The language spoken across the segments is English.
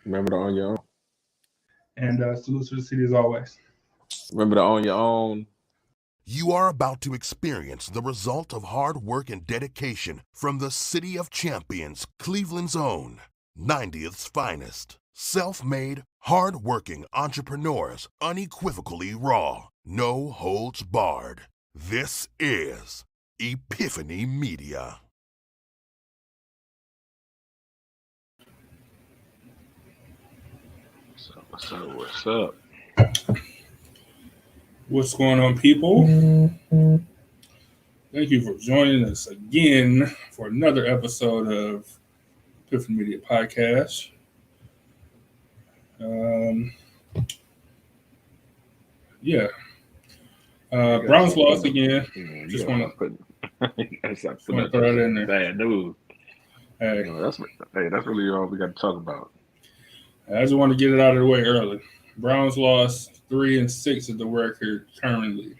Remember to own your own. And salute to the city as always. Remember to own your own. You are about to experience the result of hard work and dedication from the City of Champions, Cleveland's own, 90th's finest. Self-made, hard-working entrepreneurs, unequivocally raw, no holds barred. This is Epiphany Media. What's up? What's going on, people? Thank you for joining us again for another episode of Epiphany Media Podcast. Browns lost again. Just want to throw that in there. Bad news. Hey, That's really all we got to talk about. I just want to get it out of the way early. Browns lost 3-6 at the record currently.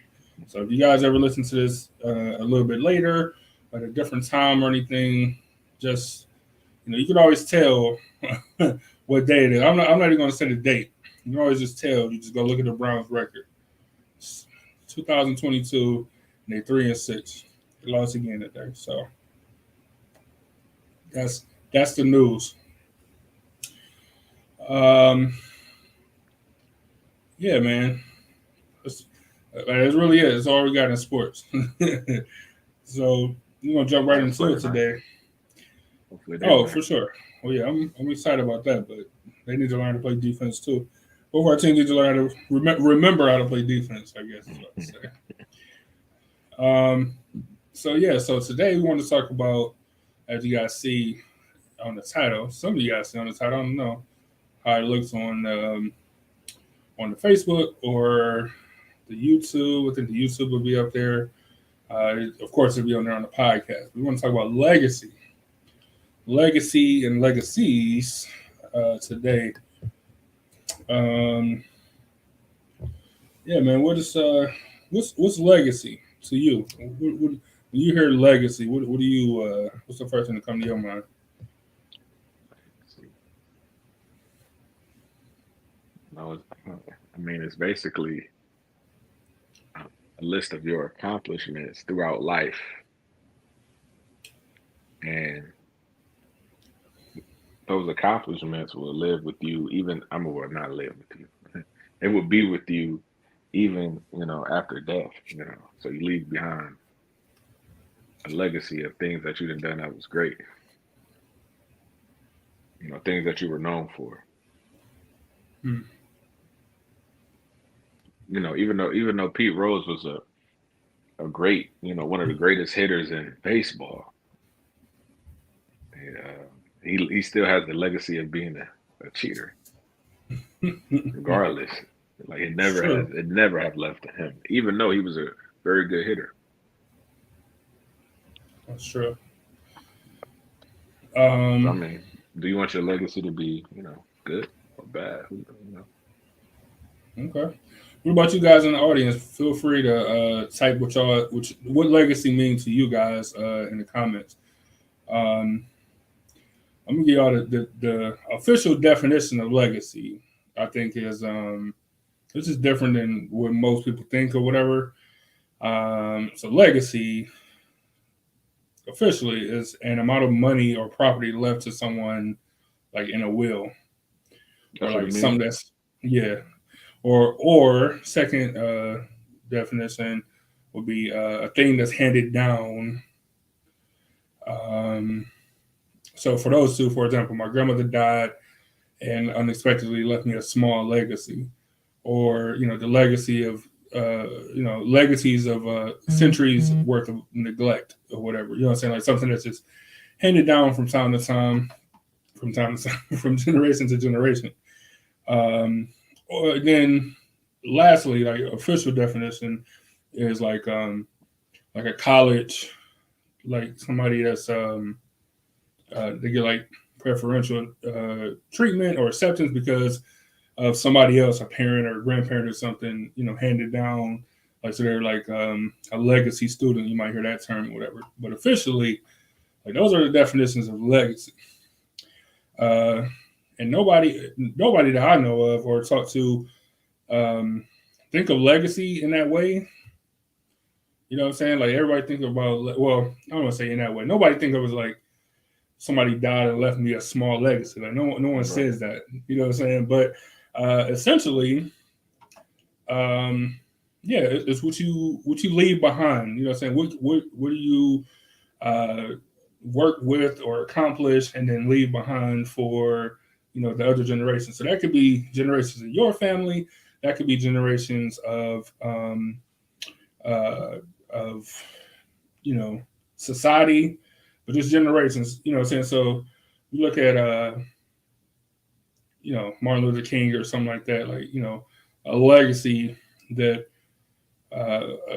So if you guys ever listen to this a little bit later, at a different time or anything, just you can always tell what day it is. I'm not even going to say the date. You can always just tell. You just go look at the Browns record. It's 2022, and they're 3-6. They lost again today. So that's the news. Yeah, man. It really is. It's all we got in sports. So we're gonna jump right into it today. Oh, for sure. Well, yeah, I'm excited about that, but they need to learn to play defense too. Both our teams need to learn to remember how to play defense, I guess is what I say. So today we want to talk about, as you guys see on the title, some of you guys see on the title, I don't know how it looks on the Facebook or the YouTube. I think the YouTube will be up there. Of course, it'll be on there on the podcast. We want to talk about legacy and legacies today. Yeah, man. What's legacy to you? When you hear legacy, what do you? What's the first thing that comes to your mind? It's basically a list of your accomplishments throughout life, and those accomplishments will live with you not live with you. It will be with you even, after death, So you leave behind a legacy of things that you done that was great. Things that you were known for. Even though Pete Rose was a great, one of the greatest hitters in baseball, he still has the legacy of being a cheater. Regardless, like it never have left him, even though he was a very good hitter. That's true. Do you want your legacy to be, good or bad? Okay. What about you guys in the audience? Feel free to type what legacy means to you guys in the comments. I'm gonna give y'all the official definition of legacy. I think is this is different than what most people think or whatever. So legacy officially is an amount of money or property left to someone, like in a will, or like something that's Or second definition would be a thing that's handed down. So for those two, for example, my grandmother died and unexpectedly left me a small legacy, or the legacy of legacies of centuries worth of neglect or whatever. You know what I'm saying? Like something that's just handed down from time to time, from generation to generation. Or then, lastly, like official definition is like a college, like somebody that's they get like preferential treatment or acceptance because of somebody else, a parent or a grandparent or something, handed down. Like so, they're like a legacy student. You might hear that term, or whatever. But officially, like those are the definitions of legacy. and nobody that I know of or talk to think of legacy in that way. You know what I'm saying? Like everybody think about, well, I don't want to say in that way. Nobody think of it as like somebody died and left me a small legacy. Like no one Right. says that. You know what I'm saying? But essentially, yeah, it's what you leave behind. You know what I'm saying? What do you work with or accomplish and then leave behind for, you know, the other generations? So that could be generations in your family. That could be generations of you know, society, but just generations. You know what I'm saying? So you look at you know, Martin Luther King or something like that, like, you know, a legacy that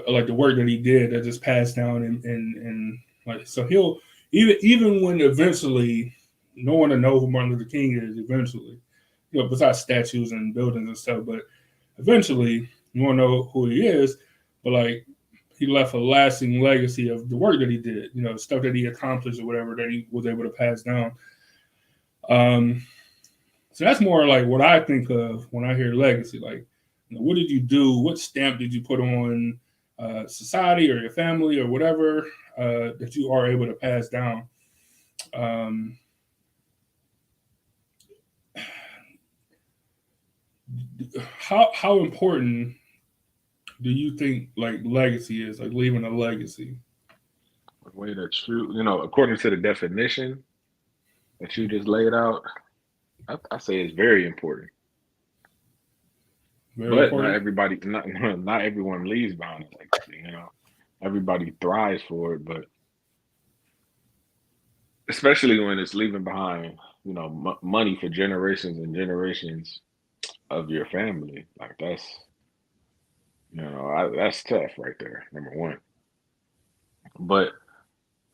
like the work that he did that just passed down and like, so he'll even when eventually no one will know who Martin Luther King is eventually, you know, besides statues and buildings and stuff, but eventually you won't know who he is, but like he left a lasting legacy of the work that he did, you know, stuff that he accomplished or whatever that he was able to pass down. So that's more like what I think of when I hear legacy. Like, you know, what did you do? What stamp did you put on society or your family or whatever that you are able to pass down? How important do you think like legacy is? Like leaving a legacy? The way that you know, according to the definition that you just laid out, I say it's very important. Very But not important. everybody, not everyone leaves behind a legacy. You know, everybody thrives for it, but especially when it's leaving behind, you know, money for generations and generations of your family. Like that's, you know, that's tough right there. Number one, but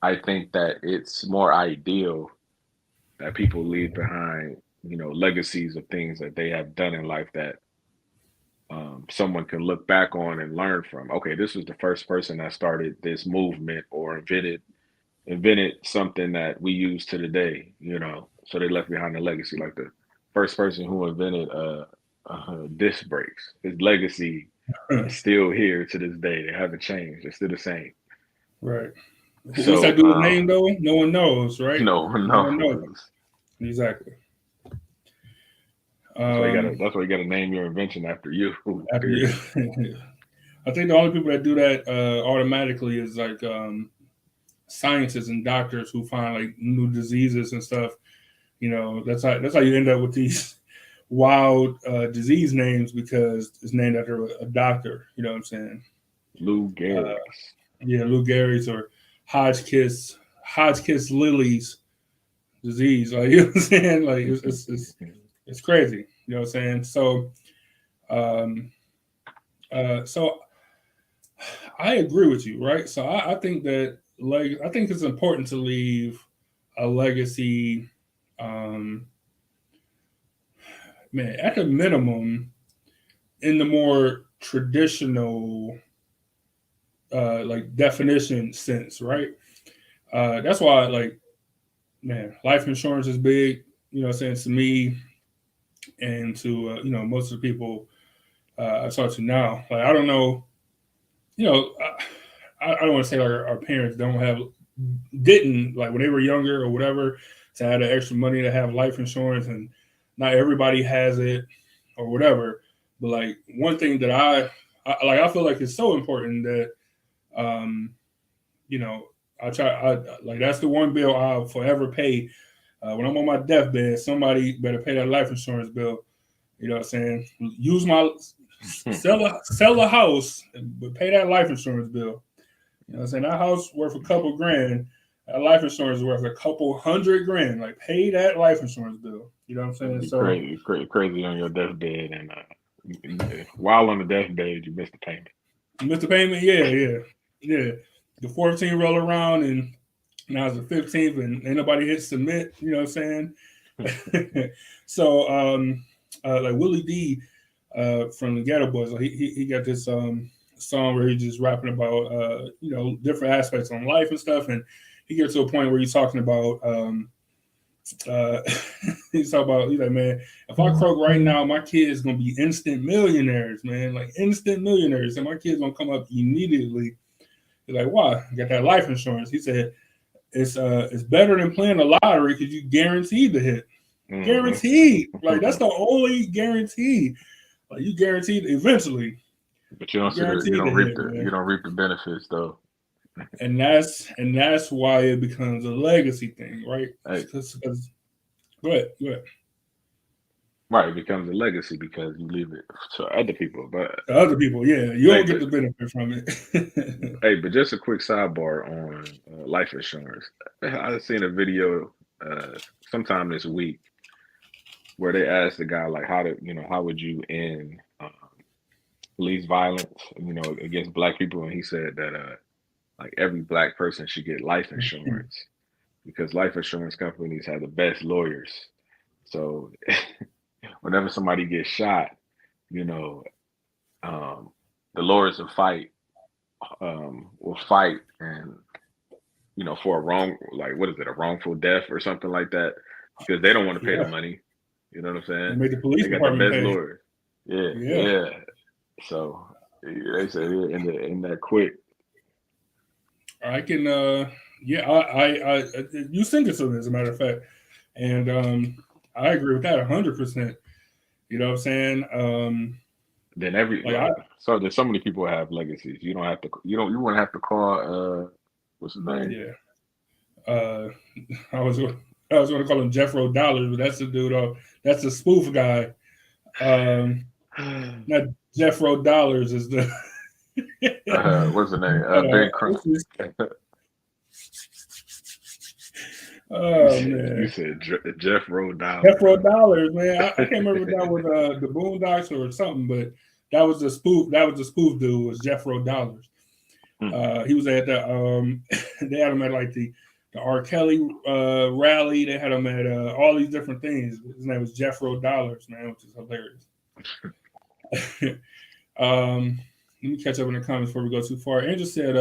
I think that it's more ideal that people leave behind, you know, legacies of things that they have done in life that someone can look back on and learn from. Okay, this was the first person that started this movement or invented something that we use to today. You know, so they left behind a legacy, like the first person who invented disc brakes. His legacy is still here to this day. They haven't changed. They're still the same. Right. What's So that dude's name though? No one knows, right? no one No one knows. knows. Exactly. That's why you got to name your invention after you. After you, I think the only people that do that automatically is like scientists and doctors who find like new diseases and stuff. You know, that's how you end up with these wild disease names because it's named after a doctor. You know what I'm saying? Lou Gehrig's. Yeah, Lou Gehrig's or Hodgkin's Lily's disease. Like you know what I'm saying? Like it's crazy. You know what I'm saying? So, so I agree with you, right? So I think that I think it's important to leave a legacy. Man, at the minimum, in the more traditional, like definition sense, right? That's why, like, man, life insurance is big. You know, what I'm saying to me and to you know most of the people I talk to now. Like, I don't know, you know, I don't want to say like our parents didn't like when they were younger or whatever to have the extra money to have life insurance, and not everybody has it or whatever. But like one thing that I feel like it's so important that you know I like that's the one bill I'll forever pay when I'm on my deathbed. Somebody better pay that life insurance bill. You know what I'm saying? Use my sell a house, but pay that life insurance bill. You know what I'm saying? That house worth a couple grand. That life insurance is worth a couple $100,000. Like pay that life insurance bill. You know what I'm saying? Be So crazy on your deathbed, and while on the deathbed, you missed the payment. you missed the payment? Yeah. The 14th roll around and now it's the 15th and ain't nobody hit submit. You know what I'm saying? So like Willie D from the Ghetto Boys, like he got this song where he's just rapping about you know different aspects on life and stuff, and he gets to a point where he's talking about he's like, man, if I croak right now, my kids gonna be instant millionaires, man, like instant millionaires, and my kids gonna come up immediately. He's like, why? You got that life insurance. He said, it's better than playing the lottery because you guaranteed to hit. Mm-hmm. Guaranteed. Like that's the only guarantee. Like you guaranteed eventually. But you don't reap the benefits though. And that's why it becomes a legacy thing, right? Hey. Go ahead. Right, it becomes a legacy because you leave it to other people. But other people, yeah, you don't get the benefit from it. Hey, but just a quick sidebar on life insurance. I've seen a video sometime this week where they asked the guy like, how would you end police violence, against Black people, and he said that like every Black person should get life insurance because life insurance companies have the best lawyers. So whenever somebody gets shot, the lawyers will fight and for a wrongful death or something like that, because they don't want to pay the money. You know what I'm saying? Make the police department got the best lawyers. Yeah. So they said in that quick. I can I you sent it to me, as a matter of fact, and I agree with that 100%. You know what I'm saying? Then so there's so many people have legacies. You don't have to. You wouldn't have to call. What's his name? Yeah. I was going to call him Jeffro Dollars, but that's the dude. That's the spoof guy. Not Jeffro Dollars is the. What's the name? Big Crunch. Oh man! You said Jeffro Dollars. Jeffro Dollars, man. I can't remember if that was the Boondocks or something, but that was the spoof. That was the spoof dude. Was Jeffro Dollars? He was at the. They had him at like the R. Kelly rally. They had him at all these different things. His name was Jeffro Dollars, man, which is hilarious. Let me catch up in the comments before we go too far. Angel said,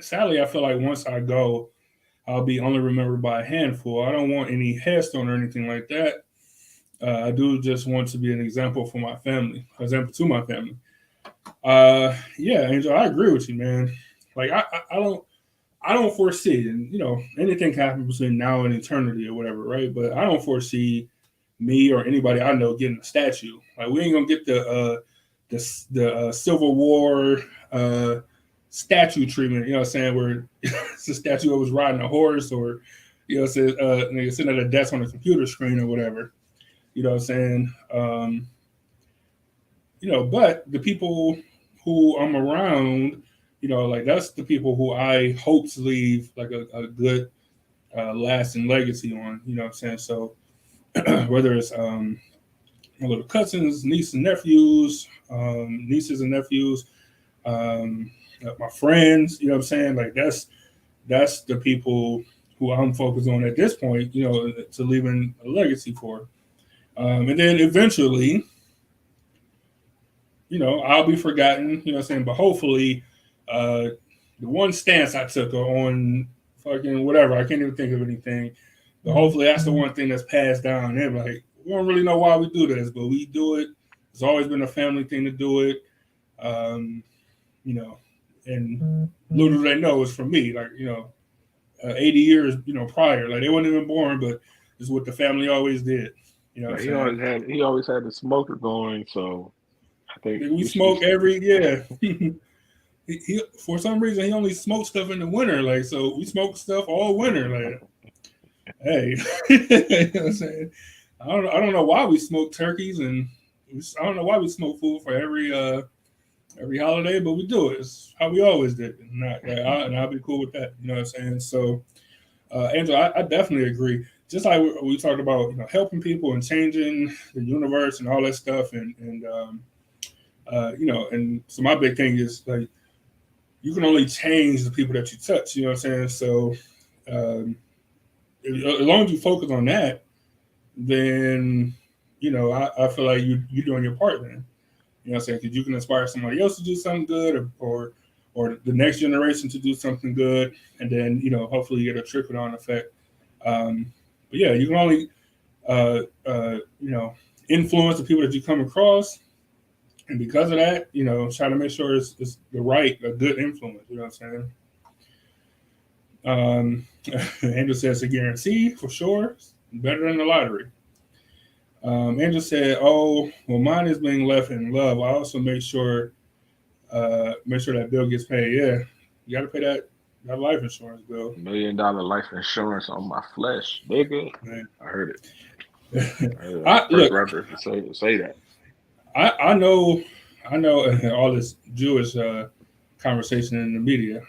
sadly, I feel like once I go, I'll be only remembered by a handful. I don't want any headstone or anything like that. I do just want to be an example to my family. Yeah, Angel, I agree with you, man. Like I don't foresee, and anything can happen between now and eternity or whatever, right? But I don't foresee me or anybody I know getting a statue. Like we ain't gonna get the Civil War statue treatment, you know what I'm saying, where it's a statue that was riding a horse, or sitting at a desk on a computer screen or whatever. You know what I'm saying? But the people who I'm around, like that's the people who I hope to leave like a good lasting legacy on, you know what I'm saying? So whether it's my little cousins, nieces and nephews, my friends, you know what I'm saying? Like that's the people who I'm focused on at this point, to leaving a legacy for. And then eventually, I'll be forgotten, you know what I'm saying? But hopefully, the one stance I took on fucking whatever, I can't even think of anything, but hopefully that's the one thing that's passed down. They're like, we don't really know why we do this, but we do it. It's always been a family thing to do it. And little do they know it's from me, like, 80 years, prior. Like they weren't even born, but it's what the family always did. He always had the smoker going, so I think we smoke he for some reason he only smoked stuff in the winter, like, so we smoke stuff all winter, like, hey. You know what I'm saying? I don't know why we smoke turkeys, and I don't know why we smoke food for every holiday, but we do it. It's how we always did it. And I'll be cool with that. You know what I'm saying? So, Angela, I definitely agree. Just like we talked about, helping people and changing the universe and all that stuff, and so my big thing is like you can only change the people that you touch. You know what I'm saying? So, as long as you focus on that, then I feel like you're doing your part then. You know what I'm saying? Because you can inspire somebody else to do something good, or the next generation to do something good, and then hopefully you get a trickle down effect. But yeah, you can only influence the people that you come across, and because of that, try to make sure it's a good influence. You know what I'm saying? Angel says a guarantee for sure, better than the lottery. Angel said, "Oh, well, mine is being left in love. I also make sure that bill gets paid. Yeah, you got to pay that life insurance bill. $1 million life insurance on my flesh, nigga. Man. I heard it. Look, rapper to say that. I know all this Jewish conversation in the media.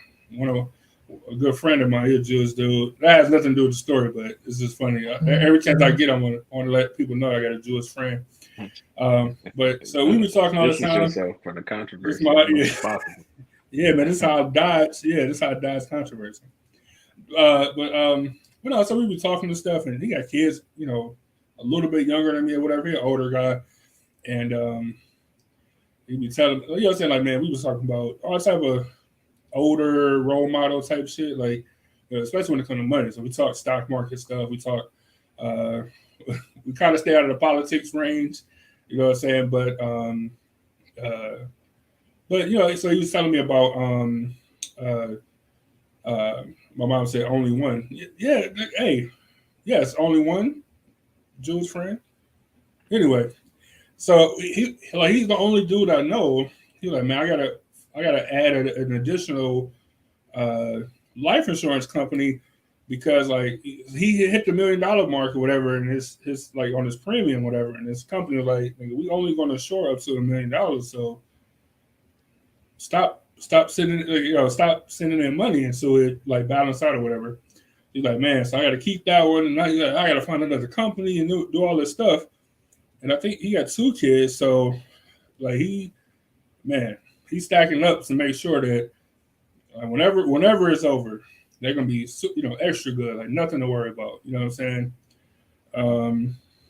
A good friend of mine, he's a Jewish dude. That has nothing to do with the story, but it's just funny. Every chance I get, I want to let people know I got a Jewish friend. But so we were talking all the time. Yourself from the controversy. Yeah, man, this is how it dies. Yeah, this is how it dies controversy. So we were talking to stuff, and he got kids, a little bit younger than me or whatever. He's an older guy, and he'd be telling, saying like, man, we was talking about all type of older role model type shit, like especially when it comes to money. So we talk stock market stuff. We talk, we kind of stay out of the politics range, you know what I'm saying? But so he was telling me about my mom said only one. Yeah, hey, yes, only one Jewish friend. Anyway, so he's the only dude I know. He's like, man, I gotta add an additional life insurance company because like he hit the $1 million mark or whatever, and his like on his premium, whatever, and his company was like, we only going to shore up to $1 million, so stop sending stop sending in money, and so it like balance out or whatever. He's like, man, so I got to keep that one, and I got to find another company and do all this stuff. And I think he got 2 kids, so like he's stacking up to make sure that whenever it's over, they're gonna be extra good, like nothing to worry about. You know what I'm saying?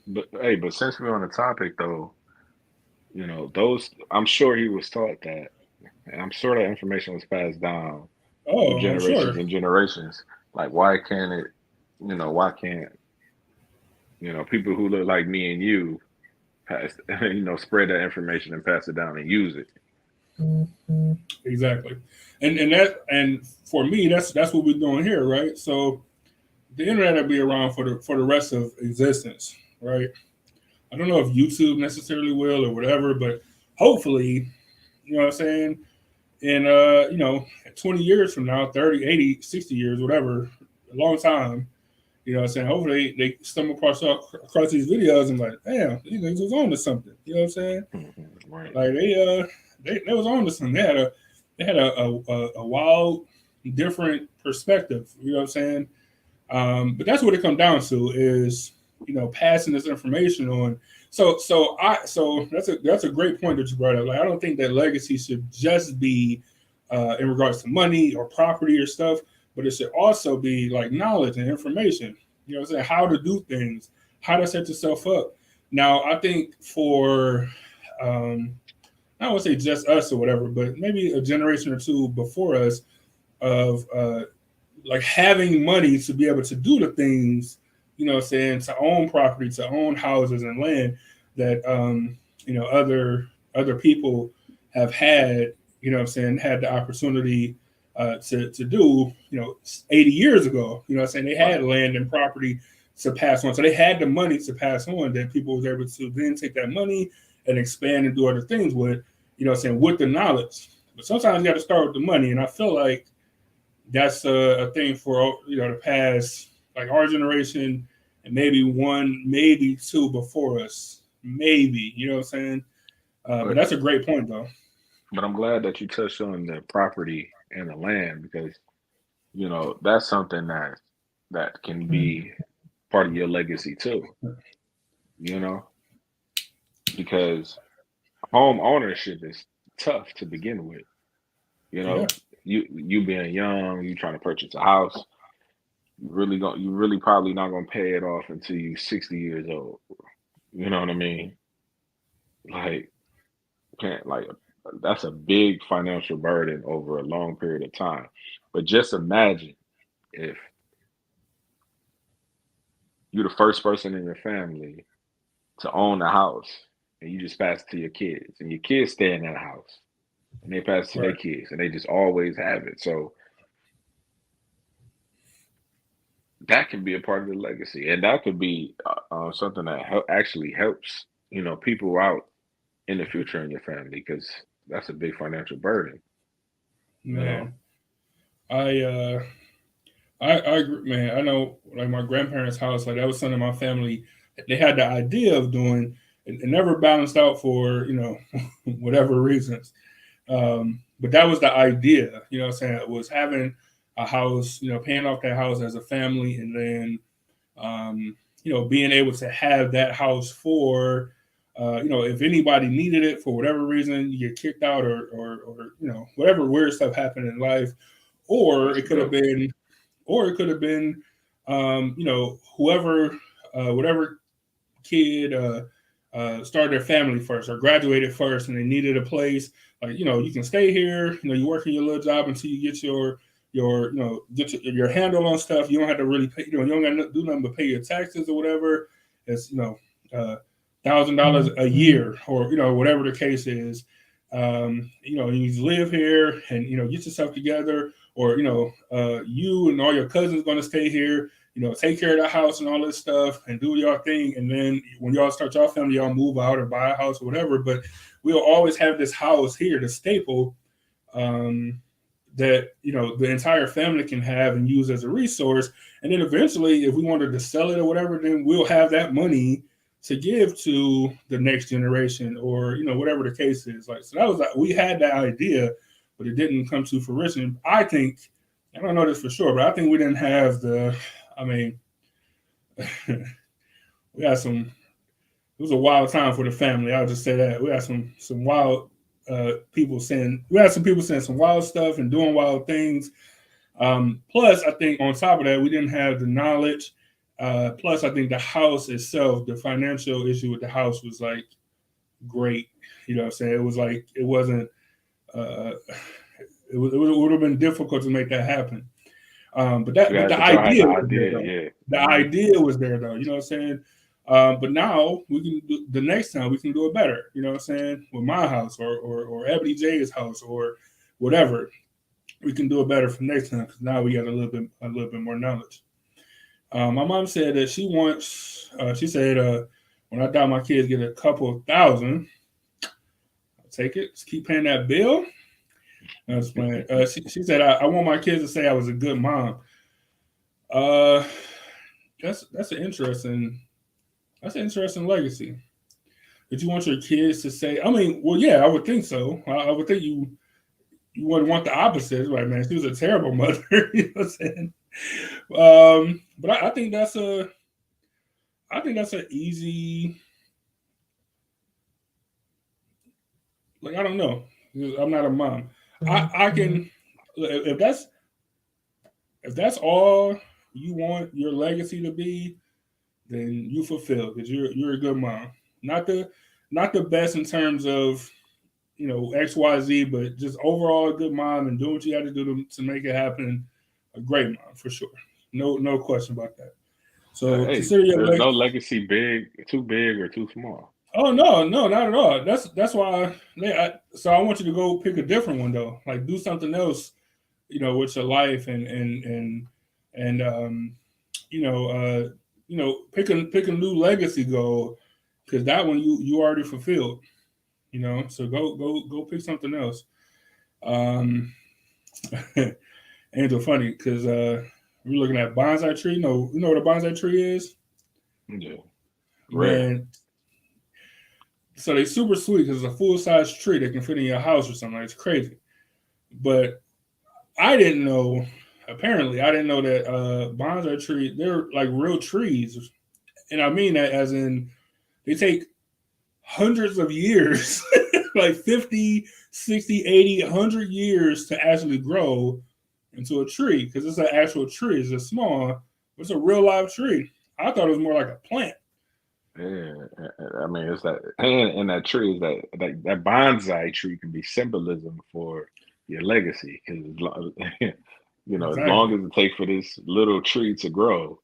But since we're on the topic though, those I'm sure he was taught that, and I'm sure that information was passed down through generations and generations. Like why can't people who look like me and you spread that information and pass it down and use it? Exactly. And for me, that's what we're doing here, right? So the internet will be around for the rest of existence, right? I don't know if YouTube necessarily will or whatever, but hopefully, you know what I'm saying, in 20 years from now, 30, 80, 60 years, whatever, a long time, you know what I'm saying, hopefully they stumble across these videos and like, damn, these niggas was on to something. You know what I'm saying? Mm-hmm. Right. Like they was on to something. They had a wild, different perspective. You know what I'm saying? But that's what it comes down to is passing this information on. So that's a great point that you brought up. Like I don't think that legacy should just be in regards to money or property or stuff, but it should also be like knowledge and information. You know what I'm saying? How to do things, how to set yourself up. Now I think for I don't want to say just us or whatever, but maybe a generation or two before us of like having money to be able to do the things, you know what I'm saying, to own property, to own houses and land that, other people have had, you know what I'm saying, had the opportunity to do, 80 years ago, you know what I'm saying, they had land and property to pass on. So they had the money to pass on that people was able to then take that money and expand and do other things with, you know what I'm saying, with the knowledge. But sometimes you got to start with the money. And I feel like that's a thing for, the past, like our generation and maybe 1, maybe 2 before us. Maybe, you know what I'm saying? But that's a great point, though. But I'm glad that you touched on the property and the land because, that's something that can be part of your legacy too, because home ownership is tough to begin with. Yeah. You being young, you trying to purchase a house, you really probably not gonna pay it off until you're 60 years old. You know what I mean? Like, that's a big financial burden over a long period of time. But just imagine if you're the first person in your family to own a house, and you just pass it to your kids, and your kids stay in that house, and they pass it to their Right. kids, and they just always have it. So that can be a part of the legacy, and that could be something that actually helps people out in the future in your family, because that's a big financial burden. You know, Man, I I agree, man. I know, like my grandparents' house, like that was something my family they had the idea of doing. It never balanced out for whatever reasons. But that was the idea. You know, what I'm saying it was having a house, paying off that house as a family, and then being able to have that house for. If anybody needed it for whatever reason, you get kicked out or whatever weird stuff happened in life, or that's it could have dope. been whoever, whatever kid started their family first or graduated first, and they needed a place. Like you can stay here. You work in your little job until you get your handle on stuff. You don't have to really pay. You don't got to do nothing but pay your taxes or whatever. It's $1,000 a year or whatever the case is. You live here and get yourself together, or you and all your cousins going to stay here, take care of the house and all this stuff and do your thing. And then when y'all start your family, y'all move out or buy a house or whatever. But we'll always have this house here, the staple, that the entire family can have and use as a resource. And then eventually, if we wanted to sell it or whatever, then we'll have that money to give to the next generation, or whatever the case is. Like, so that was we had that idea, but it didn't come to fruition. I think, I don't know this for sure, but I think we didn't have we had some. It was a wild time for the family. I'll just say that we had some wild people saying. We had some people saying some wild stuff and doing wild things. Plus, I think on top of that, we didn't have the knowledge. Plus, I think the house itself, the financial issue with the house was like great. You know what I'm saying? It was like it wasn't. It would have been difficult to make that happen. But the idea was there though. Yeah. The idea was there though. You know what I'm saying? But now we can do, the next time we can do it better. You know what I'm saying? With my house or Ebony J's house or whatever, we can do it better for next time because now we got a little bit more knowledge. My mom said that she wants. She said when I die, my kids get a couple of thousand. I'll take it. Just keep paying that bill. I was playing. She said I want my kids to say I was a good mom. That's an interesting legacy. Did you want your kids to say? I mean, well, yeah, I would think so. I would think you wouldn't want the opposite, right, man? She was a terrible mother. You know what I'm saying? But I think that's an easy. Like, I don't know. I'm not a mom. I can, if that's all you want your legacy to be, then you fulfill because you're a good mom. Not the best in terms of XYZ, but just overall a good mom and doing what you had to do to make it happen. A great mom for sure. No question about that. So Hey, consider your there's no legacy. legacy big or too small. Oh no, not at all. That's why. So I want you to go pick a different one though. Like do something else, with your life and pick a new legacy goal because that one you already fulfilled. So go pick something else. Angel, funny because we're looking at bonsai tree. You know what a bonsai tree is? Yeah, rare. Man, so they super sweet because it's a full size tree that can fit in your house or something. Like, it's crazy. But I didn't know. Apparently, I didn't know that bonsai tree they're like real trees, and I mean that as in they take hundreds of years, like 50, 60, 80, 100 years to actually grow into a tree because it's an actual tree. It's just small. It's a real live tree. I thought it was more like a plant. Yeah, I mean it's that, and that tree is that bonsai tree can be symbolism for your legacy because as Exactly. long as it takes for this little tree to grow,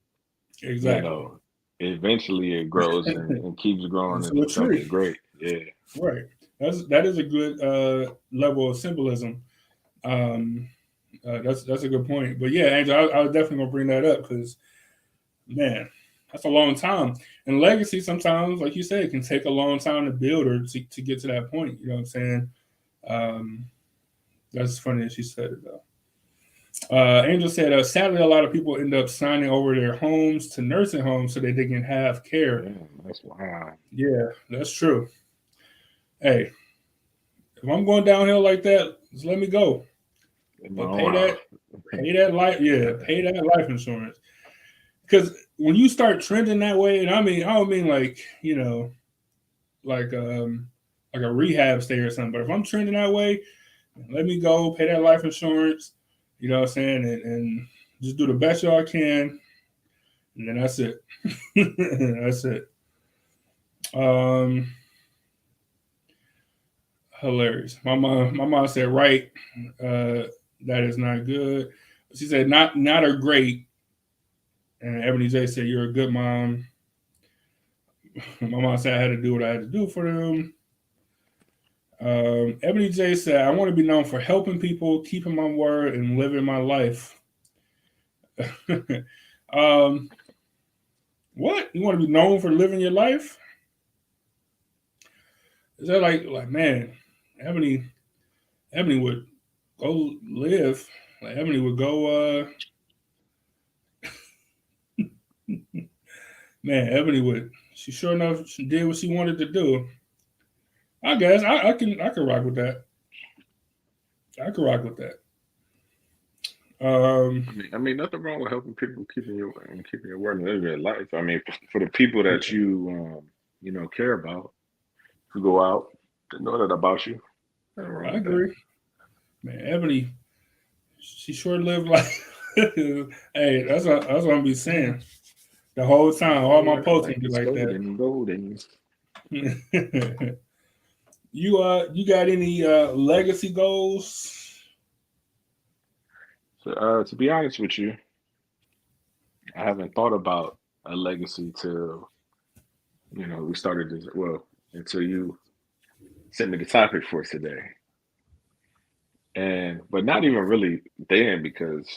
you Exactly. know, eventually it grows and keeps growing into a into something tree. great. Yeah. Right. That is a good level of symbolism. That's a good point. But yeah, Angel, I was definitely gonna bring that up because man, that's a long time. And legacy sometimes, like you said, can take a long time to build or to get to that point. You know what I'm saying? Um, that's funny that she said it though. Angel said, sadly, a lot of people end up signing over their homes to nursing homes so that they can have care. Yeah, that's wild. Yeah, that's true. Hey, if I'm going downhill like that, just let me go. But pay that life insurance. Because when you start trending that way, and I don't mean like, like a rehab stay or something, but if I'm trending that way, let me go, pay that life insurance, you know what I'm saying, and just do the best y'all can, and then that's it. That's it. Hilarious. My mom said, right, that is not good. She said, not a great. And Ebony J said, you're a good mom. My mom said I had to do what I had to do for them. Ebony J said, I want to be known for helping people, keeping my word, and living my life. What? You want to be known for living your life? Is that like man, Ebony would go live. Like Ebony would go man, Ebony would. She sure enough she did what she wanted to do. I guess I can rock with that. I can rock with that. I mean, nothing wrong with helping people keeping your word and living your life. I mean, for the people that you care about, to go out, to know that about you. I agree. Man, Ebony, she sure lived like. Hey, that's what I'm gonna be saying. The whole time, all my posts be like that. Golden. You got any legacy goals? So, to be honest with you, I haven't thought about a legacy till we started this. Well, until you sent me the topic for today, but not even really then because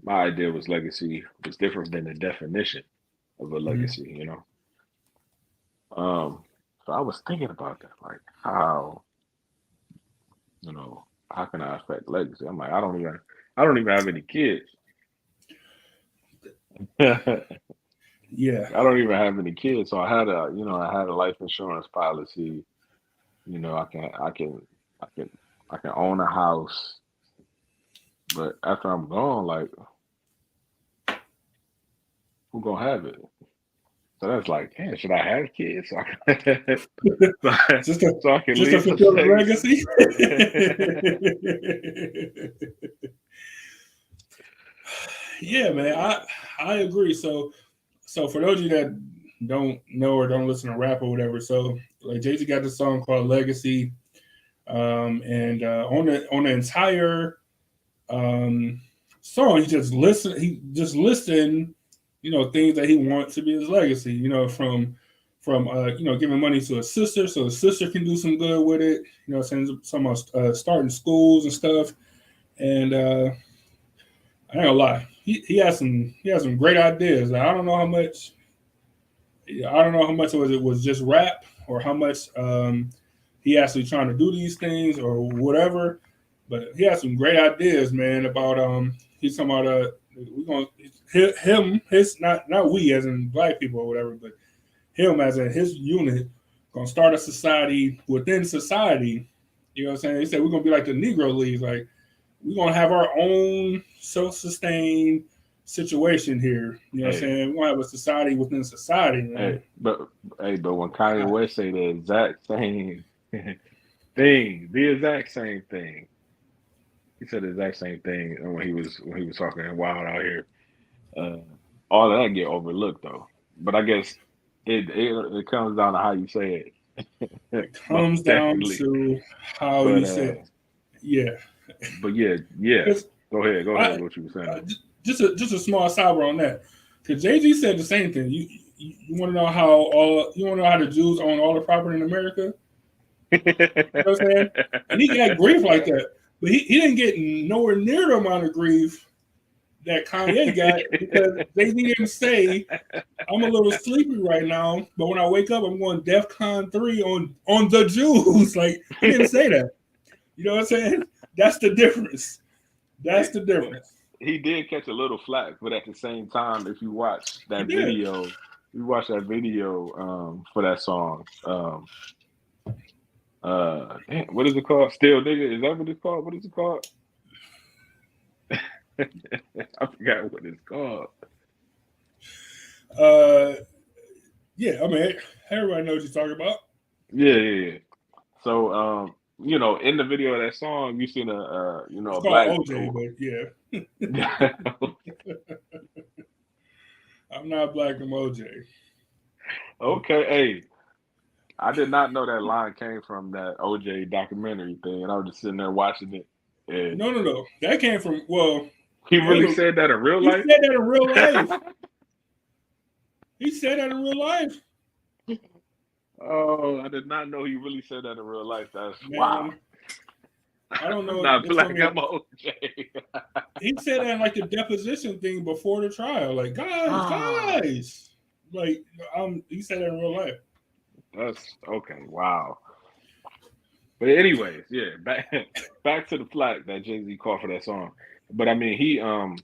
my idea was legacy was different than the definition of a legacy. So I was thinking about that, like how can I affect legacy? I'm like, I don't even have any kids. Yeah. I don't even have any kids, so I had a life insurance policy. I can own a house, but after I'm gone, like, who gonna have it? So that's like, damn, should I have kids? So I can, so I can leave fulfill the legacy. Yeah, man, I agree. So for those of you that don't know or don't listen to rap or whatever, so like Jay-Z got this song called Legacy, and on the entire song, he just listing things that he wants to be his legacy. From giving money to his sister so his sister can do some good with it. Some starting schools and stuff, and I ain't gonna lie. He has some great ideas. I don't know how much of it was just rap or how much he actually trying to do these things or whatever. But he has some great ideas, man. About he's talking about not we as in black people or whatever, but him as in his unit gonna start a society within society. You know what I'm saying? He said we're gonna be like the Negro Leagues, like. We're going to have our own self-sustained situation here. You know what I'm saying? We're going to have a society within society. Man. But when Kanye West say the exact same thing, he said the exact same thing when he was talking Wild Out Here. All of that get overlooked though. But I guess it comes down to how you say it. It comes down to how you say it. Yeah. But yeah. Go ahead. What you were saying? Just a small sidebar on that, because Jay-Z said the same thing. you want to know how the Jews own all the property in America? You know what I'm saying? And he got grief like that, but he didn't get nowhere near the amount of grief that Kanye got because they didn't say, I'm a little sleepy right now, but when I wake up, I'm going DEFCON 3 on the Jews. Like, he didn't say that. You know what I'm saying? That's the difference. That's the difference. He did catch a little flack, but at the same time, if you watch that video, for that song. What is it called? Still Nigga? Is that what it's called? What is it called? I forgot what it's called. Yeah, I mean, everybody knows what you're talking about. Yeah. So, in the video of that song, you seen a it's black OJ, but yeah. I'm not black, I'm OJ. Okay, hey, I did not know that line came from that OJ documentary thing, and I was just sitting there watching it. And No. That came from he really said that in real life? He said that in real life. He said that in real life. Oh, I did not know he really said that in real life. That's wow. I don't know. Not black, I'm OJ. He said that in like the deposition thing before the trial. Like, guys. Like, he said that in real life. That's okay. Wow. But anyways, yeah, back to the flack that Jay-Z caught for that song. But I mean, he in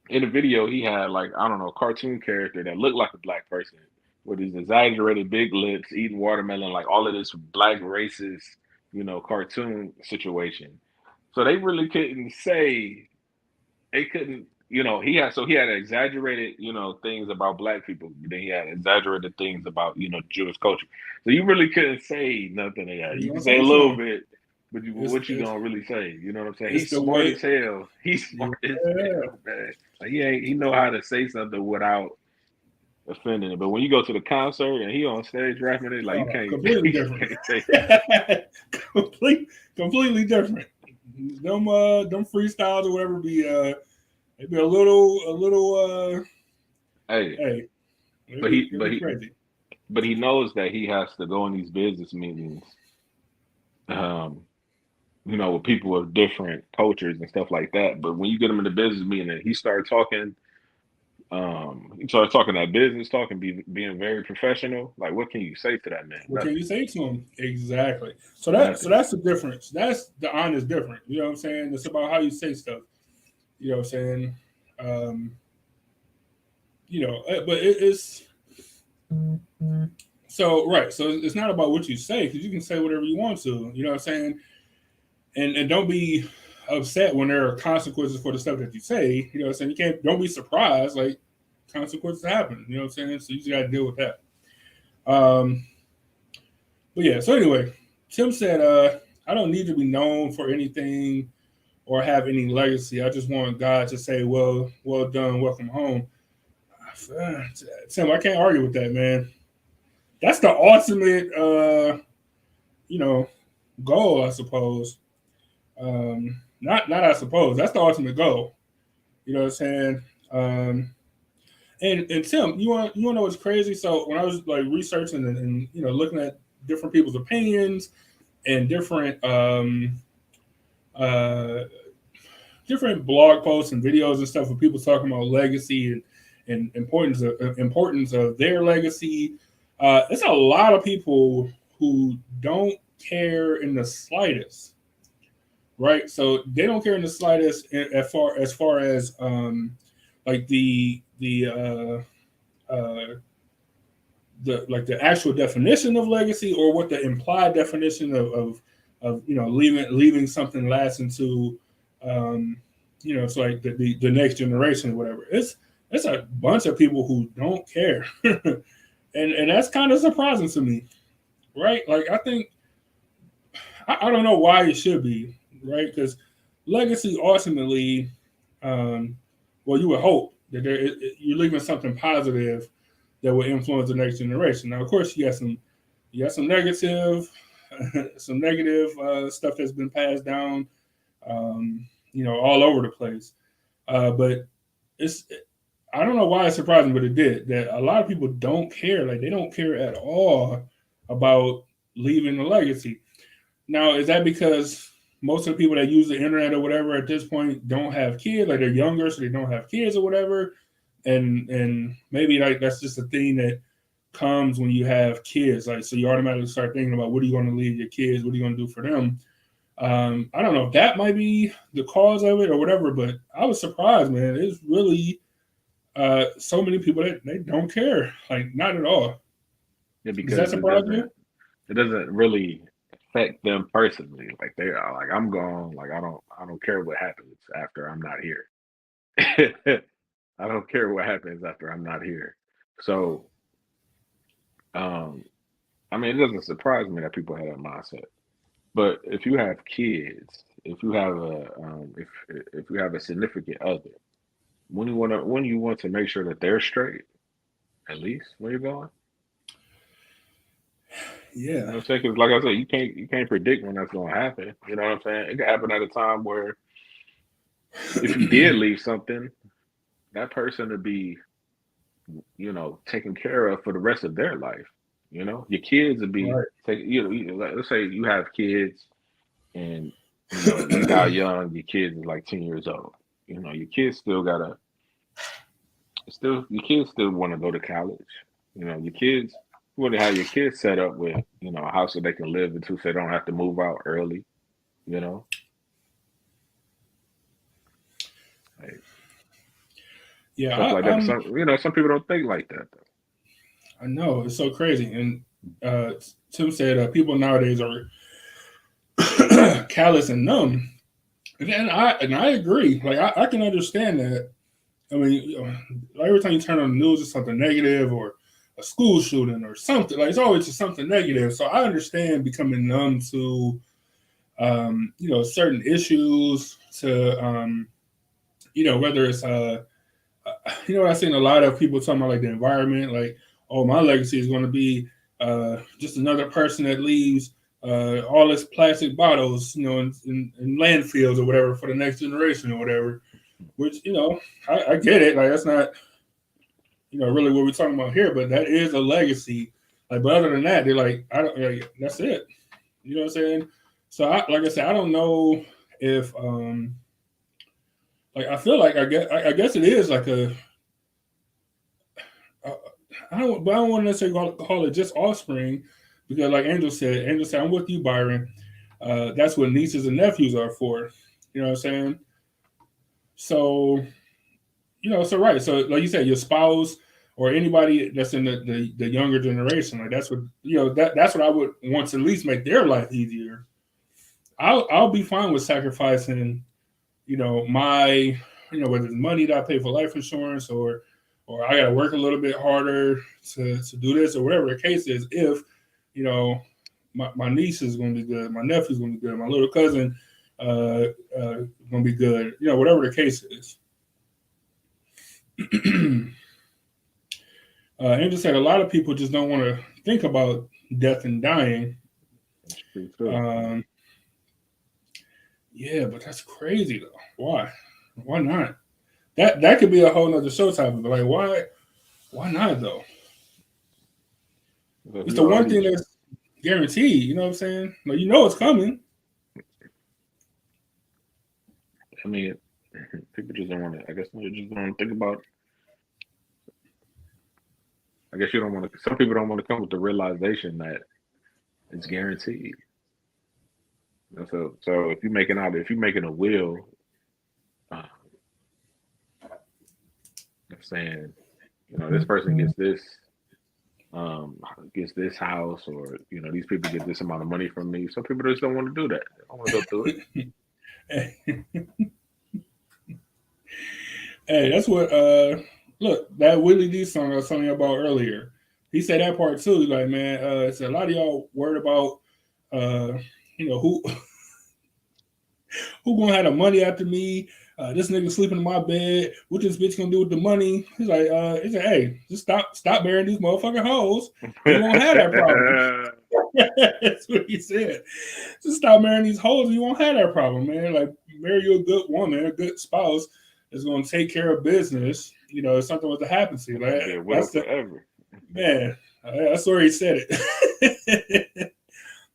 the video he had like, I don't know, a cartoon character that looked like a black person with his exaggerated big lips, eating watermelon, like all of this black racist, cartoon situation. So they really couldn't say, he had exaggerated, things about black people. Then he had exaggerated things about, Jewish culture. So you really couldn't say nothing of that. You can say a little bit, but what you gonna really say? You know what I'm saying? He's smart as hell. He's smart as hell, man. Like he know how to say something without offending it. But when you go to the concert and he on stage rapping it, like you can't completely different. Completely different. Them freestyles or whatever be maybe a little hey. But he knows that he has to go in these business meetings, with people of different cultures and stuff like that. But when you get him in the business meeting and he started talking that business talk and being very professional, like what can you say to that man? What can you say to him? Exactly. So that's the difference. That's the honest difference. You know what I'm saying? It's about how you say stuff. You know what I'm saying? But it's so right. So it's not about what you say, because you can say whatever you want to. You know what I'm saying? And don't be upset when there are consequences for the stuff that you say. You know what I'm saying? Don't be surprised, like consequences happen. You know what I'm saying? So you just gotta deal with that. But yeah, so anyway, Tim said, I don't need to be known for anything or have any legacy. I just want God to say, well done, welcome home. Tim, I can't argue with that, man. That's the ultimate goal, I suppose. Not I suppose. That's the ultimate goal. You know what I'm saying? And Tim, you want to know what's crazy? So when I was like researching and looking at different people's opinions and different different blog posts and videos and stuff with people talking about legacy and importance of their legacy, there's a lot of people who don't care in the slightest. Right, so they don't care in the slightest as far as like the actual definition of legacy, or what the implied definition of leaving something lasting to it's like the next generation or whatever. It's a bunch of people who don't care, and that's kind of surprising to me, right? Like I think I don't know why it should be. Right, because legacy ultimately, you would hope that you're leaving something positive that will influence the next generation. Now, of course, you got some negative, stuff that's been passed down, all over the place. But I don't know why it surprised me, but it did. That a lot of people don't care. Like they don't care at all about leaving a legacy. Now, is that because most of the people that use the internet or whatever at this point don't have kids, like they're younger, so they don't have kids or whatever, and maybe like that's just a thing that comes when you have kids, like so you automatically start thinking about what are you going to leave your kids, what are you going to do for them. I don't know if that might be the cause of it or whatever, but I was surprised, man. It's really so many people that they don't care, like not at all. Yeah, Does because that surprise you? it doesn't really affect them personally. Like they are like I'm gone. Like I don't care what happens after I'm not here. I don't care what happens after I'm not here. So um I mean it doesn't surprise me that people have that mindset. But if you have kids, if you have if you have a significant other, when you want to make sure that they're straight, at least when you're going. You know Yeah, what I'm saying? Because like I said, you can't predict when that's gonna happen. You know what I'm saying? It could happen at a time where if you did leave something, that person would be, taken care of for the rest of their life. Your kids would be right. taken. Like, let's say you have kids and you die young. Your kids is like 10 years old. Your kids still want to go to college. Your kids you want to have your kids set up with a house that they can live into, so they don't have to move out early. You know, like Yeah, stuff like that. But some people don't think like that though. I know it's so crazy. And Tim said people nowadays are callous and numb, and I agree. Like I can understand that. I mean, like every time you turn on the news, it's something negative or a school shooting or something. Like it's always just something negative. So I understand becoming numb to certain issues. To whether it's I've seen a lot of people talking about like the environment, like, oh, my legacy is going to be just another person that leaves all this plastic bottles, in landfills or whatever for the next generation or whatever. Which I get it. Like that's not really what we're talking about here, but that is a legacy. Like, but other than that, they're like, I don't. Like, that's it. You know what I'm saying? So, like I said, I don't know if like I feel like I guess it is like uh, I don't want to necessarily call it just offspring because, like Angel said, I'm with you, Byron. That's what nieces and nephews are for. You know what I'm saying? So so right. So like you said, your spouse or anybody that's in the younger generation, like that's what that's what I would want to at least make their life easier. I'll be fine with sacrificing, my whether it's money that I pay for life insurance or I gotta work a little bit harder to do this or whatever the case is, if you know my niece is gonna be good, my nephew's gonna be good, my little cousin gonna be good, whatever the case is. Angel said a lot of people just don't want to think about death and dying. That's pretty true. Um, yeah, but that's crazy though. Why? Why not? That could be a whole nother show topic. But like, why not though? So if It's you the one thing already, that's guaranteed. You know what I'm saying? Like, it's coming. I mean, people just don't want to. I guess they just don't think about. I guess you don't want to. Some people don't want to come with the realization that it's guaranteed. So if you're making a will, uh, saying, this person gets this house, or these people get this amount of money from me. Some people just don't want to do that. They don't want to go through it. Hey, that's what look, that Willie D song I was telling you about earlier. He said that part too. He's like, man, it's a lot of y'all worried about who who gonna have the money after me? This nigga sleeping in my bed. What this bitch gonna do with the money? He's like, hey, just stop burying these motherfucking hoes. You won't have that problem. That's what he said. Just stop marrying these hoes. You won't have that problem, man. Like, marry you a good woman, a good spouse that's gonna take care of business, if something was to happen to you. Like, Be a widow forever. Man, that's where he said it.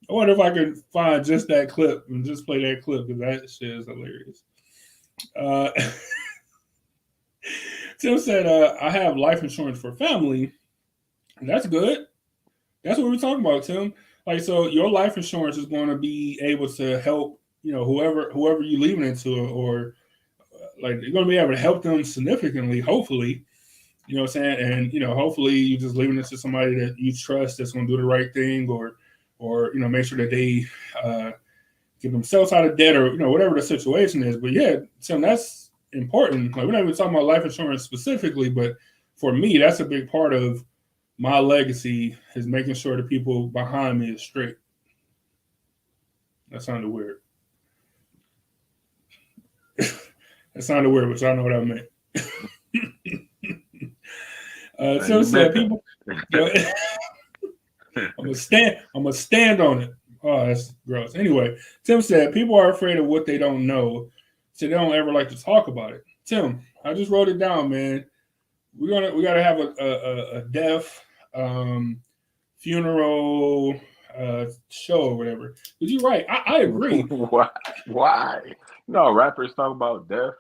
I wonder if I could find just that clip and just play that clip because that shit is hilarious. Tim said, I have life insurance for family. That's good. That's what we're talking about, Tim. Like, so your life insurance is going to be able to help, whoever you leaving it to, or like you're going to be able to help them significantly, hopefully. You know what I'm saying? And, hopefully you're just leaving it to somebody that you trust that's going to do the right thing or make sure that they get themselves out of debt or, whatever the situation is. But yeah, Tim, that's important. Like, we're not even talking about life insurance specifically, but for me, that's a big part of my legacy is making sure the people behind me is straight. That sounded weird. That sounded weird, but y'all know what I meant. Tim said, "People, I'm gonna stand on it." Oh, that's gross. Anyway, Tim said, "People are afraid of what they don't know, so they don't ever like to talk about it." Tim, I just wrote it down, man. We gotta have a deaf funeral show or whatever. But you're right. I agree. Why? No, rappers talk about death,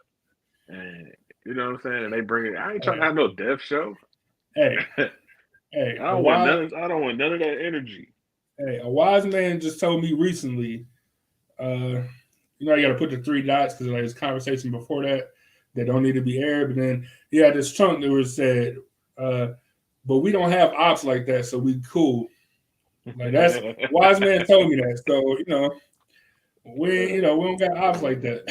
and you know what I'm saying. And they bring it. I ain't trying to have no death show. Hey, I don't want none of that energy. Hey, a wise man just told me recently. You got to put the 3 dots because like his conversation before that don't need to be aired. But then he had this chunk that was said, "But we don't have ops like that, so we cool." Like that's wise man told me that. So we don't got ops like that.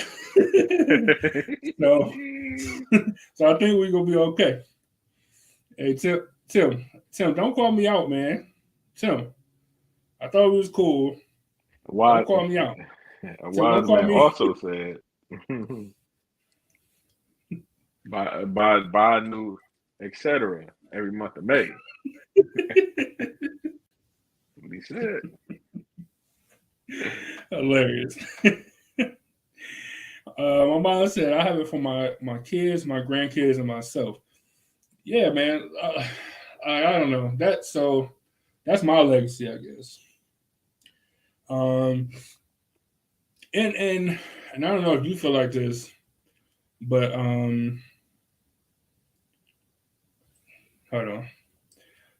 So I think we're gonna be okay. Hey Tim, don't call me out, man. Tim, I thought it was cool. Don't call me out. A wise man also said, buy new, etc. every month of May. What he said. Hilarious. My mom said, I have it for my kids, my grandkids, and myself. Yeah, man. I don't know. That's my legacy, I guess. And I don't know if you feel like this, but hold on.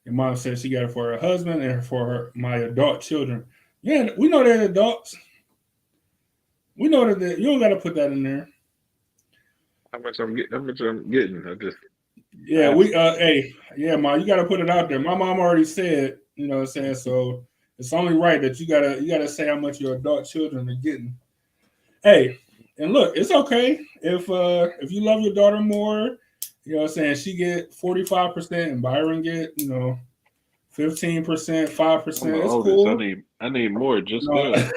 Your mom said she got it for her husband and for my adult children. Yeah, we know they're adults. We know that you don't got to put that in there. How much I'm getting? I just Ma, you got to put it out there. My mom already said, you know what I'm saying. So it's only right that you gotta say how much your adult children are getting. Hey, and look, it's okay if you love your daughter more. You know what I'm saying? She get 45% and Byron get 15%, 5%. It's cool. I need more. Just good.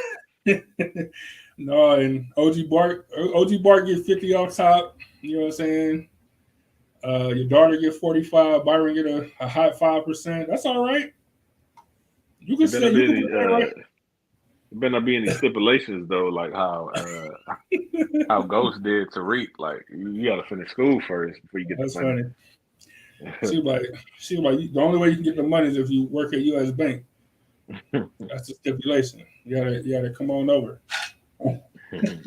No, and OG Bart get 50 off top. You know what I'm saying? Your daughter get 45. Byron get a hot 5%. That's all right. You can say right. There better not be any stipulations though, like how Ghost did to Reek. Like you got to finish school first before you get the money. That's funny. She like the only way you can get the money is if you work at U.S. Bank. That's the stipulation. You gotta come on over. Like, do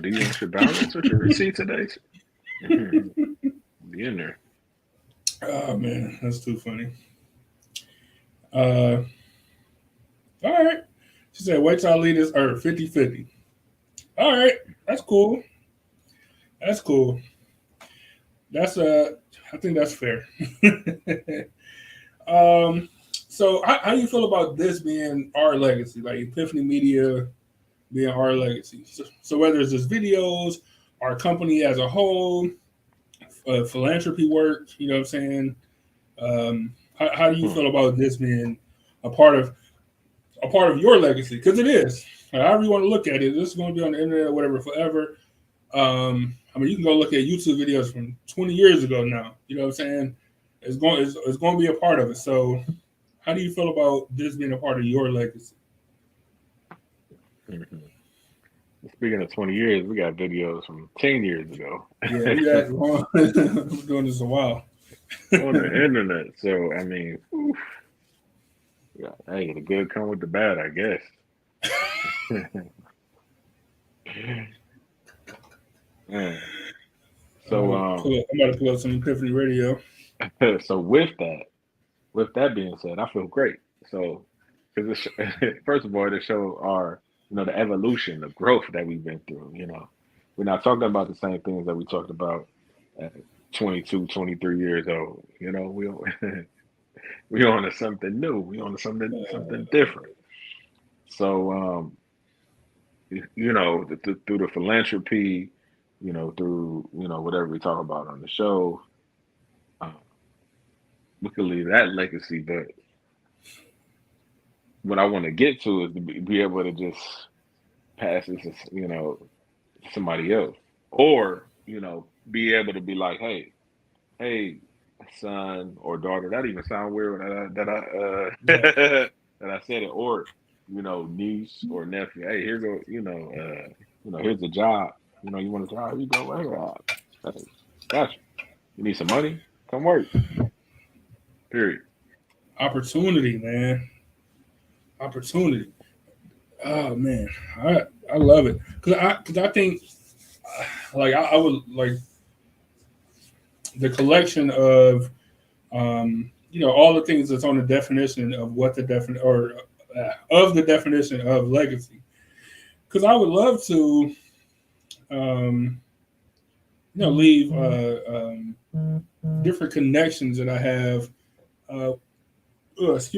you want your balance with your receipt today? Be in there. Oh man, that's too funny. All right. She said, wait till I leave this earth 50-50. All right. That's cool. That's cool. That's I think that's fair. So how do you feel about this being our legacy, like Epiphany Media being our legacy? So whether it's just videos, our company as a whole, philanthropy work, you know what I'm saying? How do you feel about this being a part of your legacy? Because it is. However you want to look at it, this is going to be on the internet or whatever forever. You can go look at YouTube videos from 20 years ago now. You know what I'm saying? It's going to be a part of it. So how do you feel about this being a part of your legacy? Speaking of 20 years, we got videos from 10 years ago. Yeah, we got we're doing this a while. On the internet. So, I mean, oof, yeah, hey, the good come with the bad, I guess. Man. So, I'm about to pull up some Epiphany Radio. so with that being said, I feel great. So, because first of all, to show our, the evolution, the growth that we've been through. We're not talking about the same things that we talked about at 22, 23 years old. We we on to something new. We on to something different. So, through the philanthropy, through whatever we talk about on the show, uh, we could leave that legacy. But what I want to get to is to be able to just pass this, to somebody else, or be able to be like, hey, son or daughter. That even sound weird Yeah. that I said it, or niece or nephew. Hey, here go, here's a job. You want a job? You go, hey, gotcha. You need some money? Come work. Period. Opportunity, man. Opportunity. Oh man, I love it because I think like I would like the collection of all the things that's on the definition of what the of the definition of legacy. Because I would love to leave different connections that I have with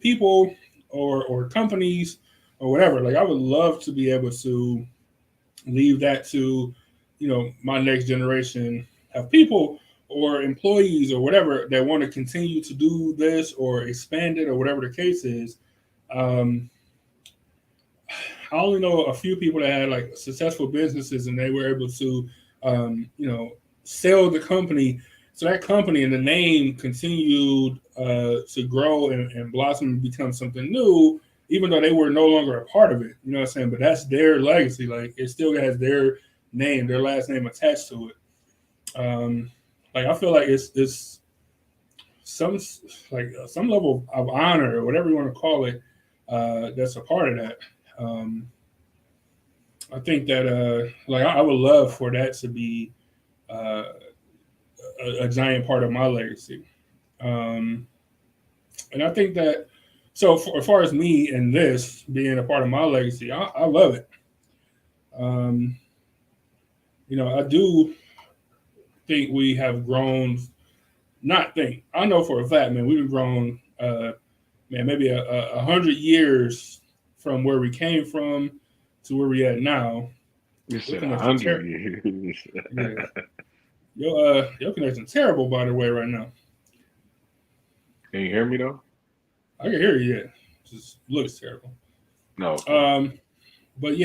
people or companies or whatever. Like I would love to be able to leave that to my next generation, have people or employees or whatever that want to continue to do this or expand it or whatever the case is. I only know a few people that had like successful businesses and they were able to sell the company. So that company and the name continued to grow and blossom and become something new, even though they were no longer a part of it. You know what I'm saying? But that's their legacy. Like it still has their name, their last name attached to it. Like I feel like it's some level of honor or whatever you want to call it that's a part of that. I think that like I would love for that to be a giant part of my legacy. And I think that so as far as me and this being a part of my legacy, I love it. I do think we have grown. I know for a fact, man, we've grown, maybe 100 years from where we came from to where we at now. You said 100 years. Yeah. Your connection terrible, by the way, right now. Can you hear me though? I can hear you. Yeah, just looks terrible. No. No,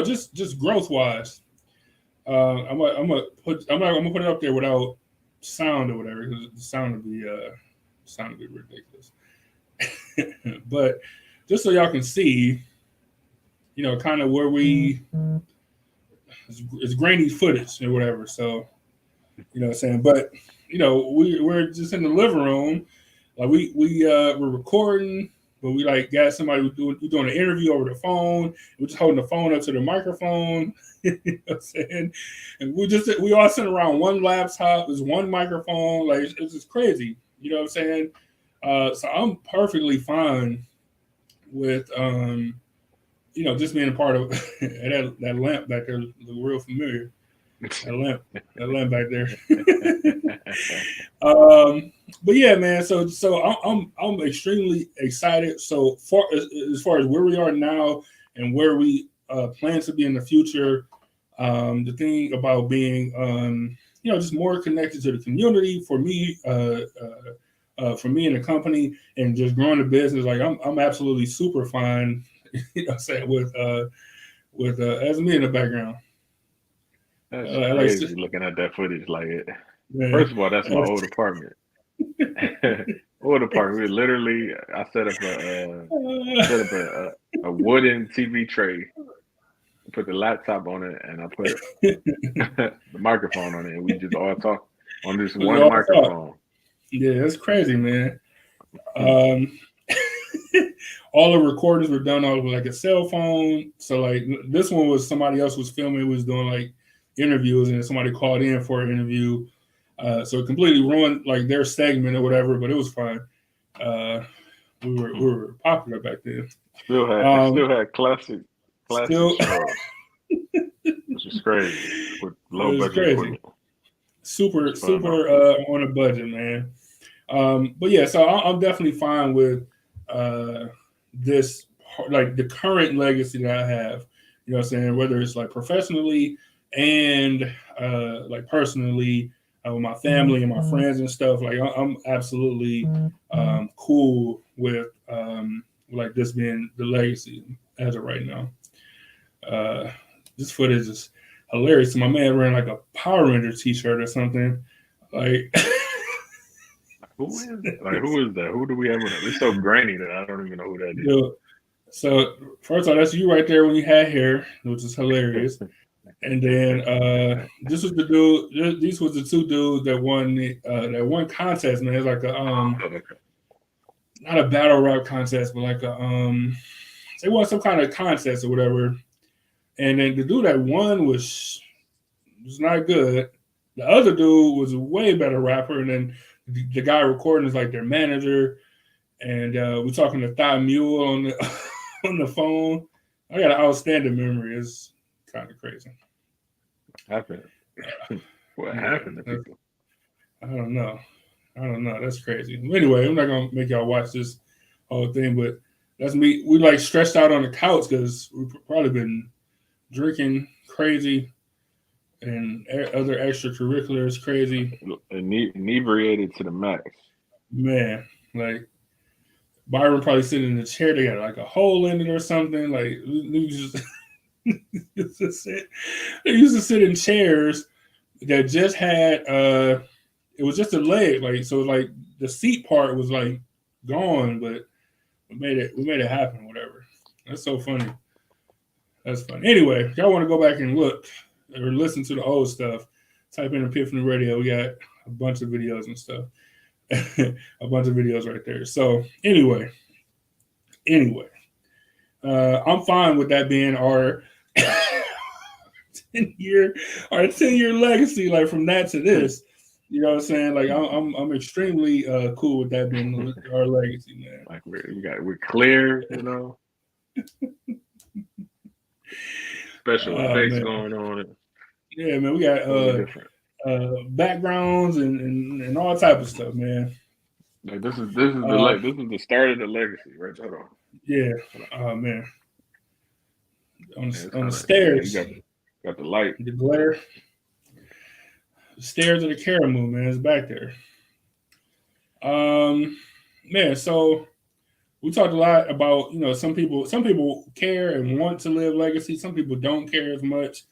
just growth wise. I'm gonna put it up there without sound or whatever because the sound would be ridiculous. But just so y'all can see, kind of where it's grainy footage or whatever. So, what I'm saying. But we're just in the living room, like we're recording. But we like got somebody doing an interview over the phone. We're just holding the phone up to the microphone. You know what I'm saying? And we all sitting around one laptop. There's one microphone. Like it's just crazy. You know what I'm saying? So I'm perfectly fine with just being a part of that lamp back there. Look real familiar. That lamp back there. But yeah, man. So I'm extremely excited. So far as far as where we are now and where we plan to be in the future, the thing about being just more connected to the community for me and the company and just growing the business. Like I'm absolutely super fine. Saying with as me in the background. That's crazy looking at that footage like it. Man. First of all, that's my old apartment. Old apartment. Literally, I set up a wooden TV tray put the laptop on it, and I put the microphone on it, and we just all talk on this one microphone. Yeah, that's crazy, man. All the recordings were done off like a cell phone. So like this one was somebody else was filming, was doing like interviews, and somebody called in for an interview. So it completely ruined like their segment or whatever, but it was fine. We were popular back then. Still had classic shows, which is crazy with low budget equipment. Super on a budget, man. But yeah, so I'm definitely fine with this, like the current legacy that I have. You know what I'm saying? Whether it's like professionally and like personally with my family and my friends and stuff. Like I'm absolutely cool with like this being the legacy as of right now. This footage is hilarious. My man wearing like a Power Ranger t-shirt or something. Like who is that? Who do we have with it? It's so grainy that I don't even know who that is. Yo, so first of all, that's you right there when you had hair, which is hilarious. And then this was the dude. These was the two dudes that won that one contest, man. It's like a not a battle rap contest, but like a they won some kind of contest or whatever. And then the dude that won was not good. The other dude was a way better rapper, and then the guy recording is like their manager. And we're talking to Thigh Mule on the on the phone. I got an outstanding memory. It's kind of crazy. What happened to people? I don't know. That's crazy. Anyway, I'm not gonna make y'all watch this whole thing, but that's me. We like stretched out on the couch because we've probably been drinking crazy and other extracurriculars crazy. Inebriated to the max. Man, like Byron probably sitting in the chair. They got like a hole in it or something. Like they used to sit in chairs that just had it was just a leg, like so like the seat part was like gone, but we made it happen, whatever. That's so funny. That's funny. Anyway, if y'all want to go back and look or listen to the old stuff, type in Epiphany Radio. We got a bunch of videos and stuff. A bunch of videos right there. So anyway, I'm fine with that being our 10-year legacy, like from that to this. You know what I'm saying? Like I'm extremely cool with that being our legacy, man. Like we're clear, you know. Special effects going on. Yeah, man, we got backgrounds and all type of stuff, man. Like this is the start of the legacy, right? Hold on. Yeah. Oh man. On the stairs. You got the light. The glare. The stairs of the Karamu, man, is back there. Man, so we talked a lot about, you know, some people care and want to live legacy. Some people don't care as much.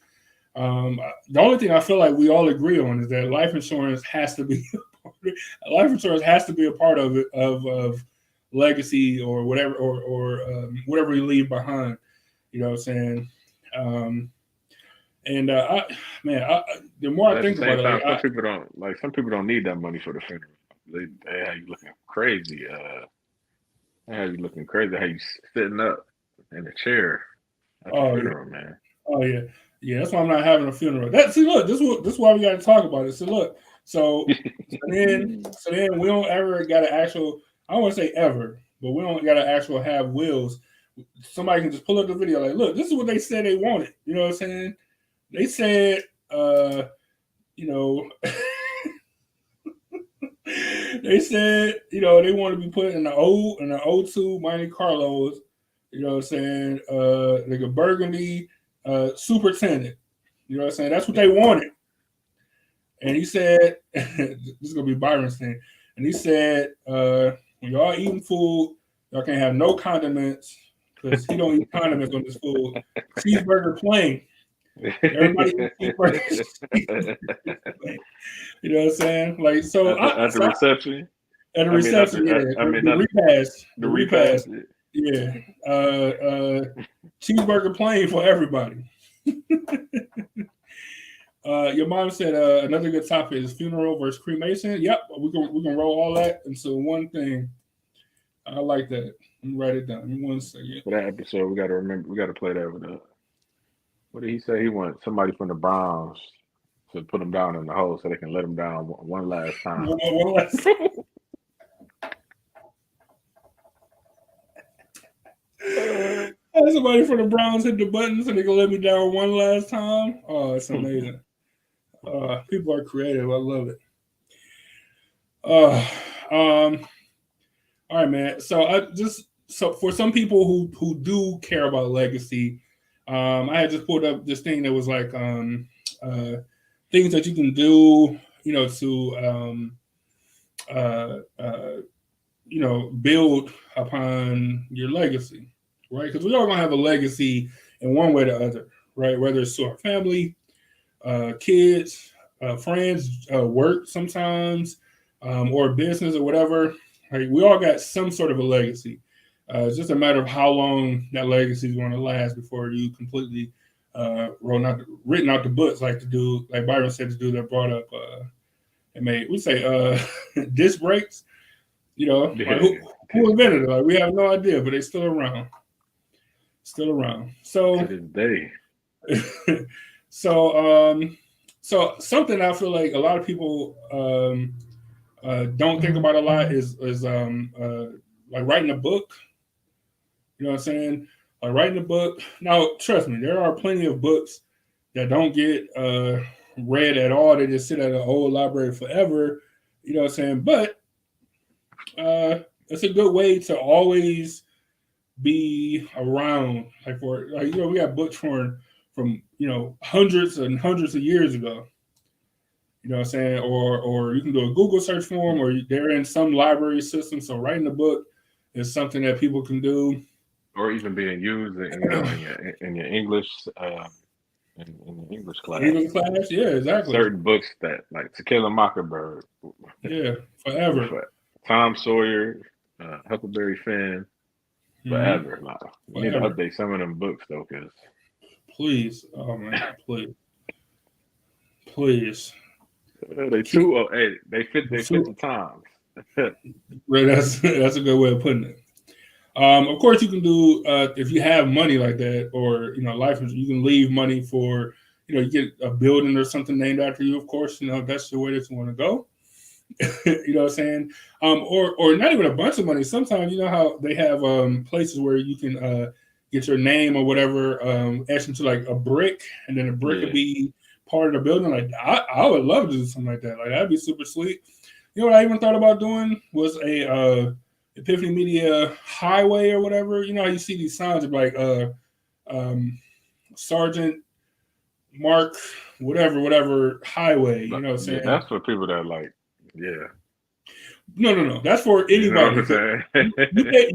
The only thing I feel like we all agree on is that life insurance has to be a part of it, of legacy or whatever, or whatever you leave behind. You know what I'm saying? The more I think about it, some people don't need that money for the funeral. They have you looking crazy. They have you looking crazy. How you sitting up in a chair at the funeral, man. Oh yeah. Yeah, that's why I'm not having a funeral. This is why we got to talk about it. So then we don't ever got to actual. I don't want to say ever, but we don't got to actual have wills. Somebody can just pull up the video, like, look, this is what they said they wanted. You know what I'm saying? They said, you know, they said, you know, they want to be put in the O2 Monte Carlos. You know what I'm saying? Like a burgundy. Superintendent, you know what I'm saying? That's what they wanted. And he said, this is gonna be Byron's thing. And he said, when y'all eating food, y'all can't have no condiments because he don't eat condiments on this food. Cheeseburger plain. Everybody eat cheeseburgers. You know what I'm saying? Like so at the reception. At the reception, the repast. Yeah. Cheeseburger plain for everybody. Your mom said another good topic is funeral versus cremation. Yep, we can roll all that into one thing. I like that. Let me write it down. Give me 1 second. For that episode, we got to remember. We got to play that with what did he say? He wants somebody from the Browns to put him down in the hole so they can let him down one last time. One last. Somebody from the Browns hit the button so they can let me down one last time. Oh, it's amazing. People are creative. I love it. All right, man. So for some people who do care about legacy, I had just pulled up this thing that was like things that you can do, to build upon your legacy, right? Because we all gonna have a legacy in one way or the other, right? Whether it's to our family, kids, friends, work sometimes, or business or whatever. Right? We all got some sort of a legacy. It's just a matter of how long that legacy is going to last before you completely written out the books, like Byron said, the dude that brought up disc brakes. Like who invented it? Like, we have no idea, but they're still around. So to this day. So something I feel like a lot of people don't think about a lot is like writing a book. You know what I'm saying? Like writing a book. Now, trust me, there are plenty of books that don't get read at all. They just sit at an old library forever. You know what I'm saying? But it's a good way to always be around. We got books from hundreds and hundreds of years ago. You know what I'm saying? Or you can do a Google search for them, or they're in some library system. So writing a book is something that people can do. Or even being used in your English in the English class. English class, yeah, exactly. Certain books that like To Kill a Mockingbird. Yeah, forever. Tom Sawyer, Huckleberry Finn, forever. Mm-hmm. We need to update some of them books though, because please, oh man, please. They fit the times. Right, that's a good way of putting it. Of course, you can do if you have money like that, or life insurance, you can leave money for you get a building or something named after you. Of course, that's the way that you want to go. You know what I'm saying? Or not even a bunch of money. Sometimes how they have places where you can get your name or whatever etched into like a brick, and then the brick would be part of the building. Like I would love to do something like that. Like that'd be super sweet. You know what I even thought about doing was a Epiphany Media Highway or whatever. You know how you see these signs of like Sergeant Mark whatever highway. You know what I'm saying? That's for people that like, yeah. No. That's for anybody.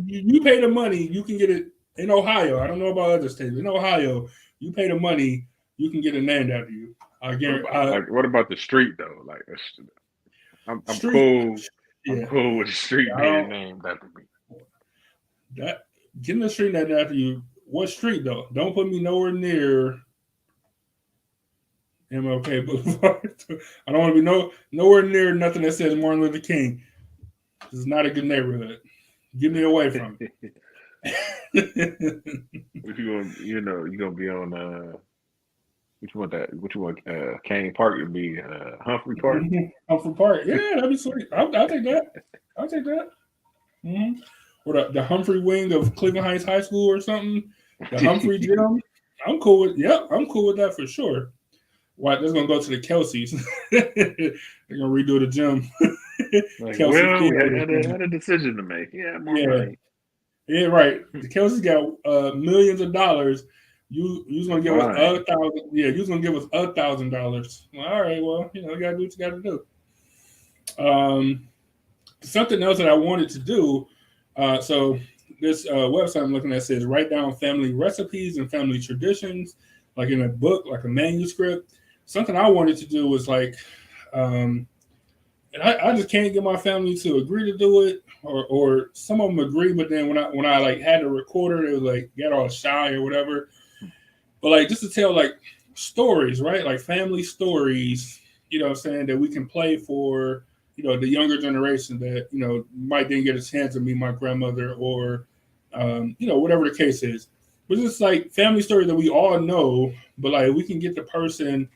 You pay the money, you can get it in Ohio. I don't know about other states. In Ohio, you pay the money, you can get it named after you. I guarantee. What about the street though? Like, I'm street, cool. Yeah. I'm cool with the street being named after me. That getting the street named after you. What street though? Don't put me nowhere near MLK Boulevard. I don't want to be nowhere near nothing that says Martin Luther King. This is not a good neighborhood. Get me away from it. If you're gonna be on What you want Kane Park to be Humphrey Park? Humphrey Park. Yeah, that'd be sweet. I'll take that. Mm-hmm. Or the Humphrey wing of Cleveland Heights High School or something. The Humphrey gym. I'm cool with that for sure. Why that's gonna go to the Kelseys. They're gonna redo the gym. Like, we had a decision to make. Yeah, more money. Yeah, right. The Kelseys got millions of dollars. You was gonna give us $1,000. Yeah, you was gonna give us $1,000. Well, all right. Well, you gotta do what you gotta do. Something else that I wanted to do. So this website I'm looking at says write down family recipes and family traditions, like in a book, like a manuscript. Something I wanted to do was like, and I just can't get my family to agree to do it, or some of them agree, but then when I like had the recorder, it was like get all shy or whatever. But like just to tell like stories, right? Like family stories, you know what I'm saying, that we can play for, you know, the younger generation that, you know, might didn't get a chance to meet my grandmother or, you know, whatever the case is. But it's like family stories that we all know, but like we can get the person,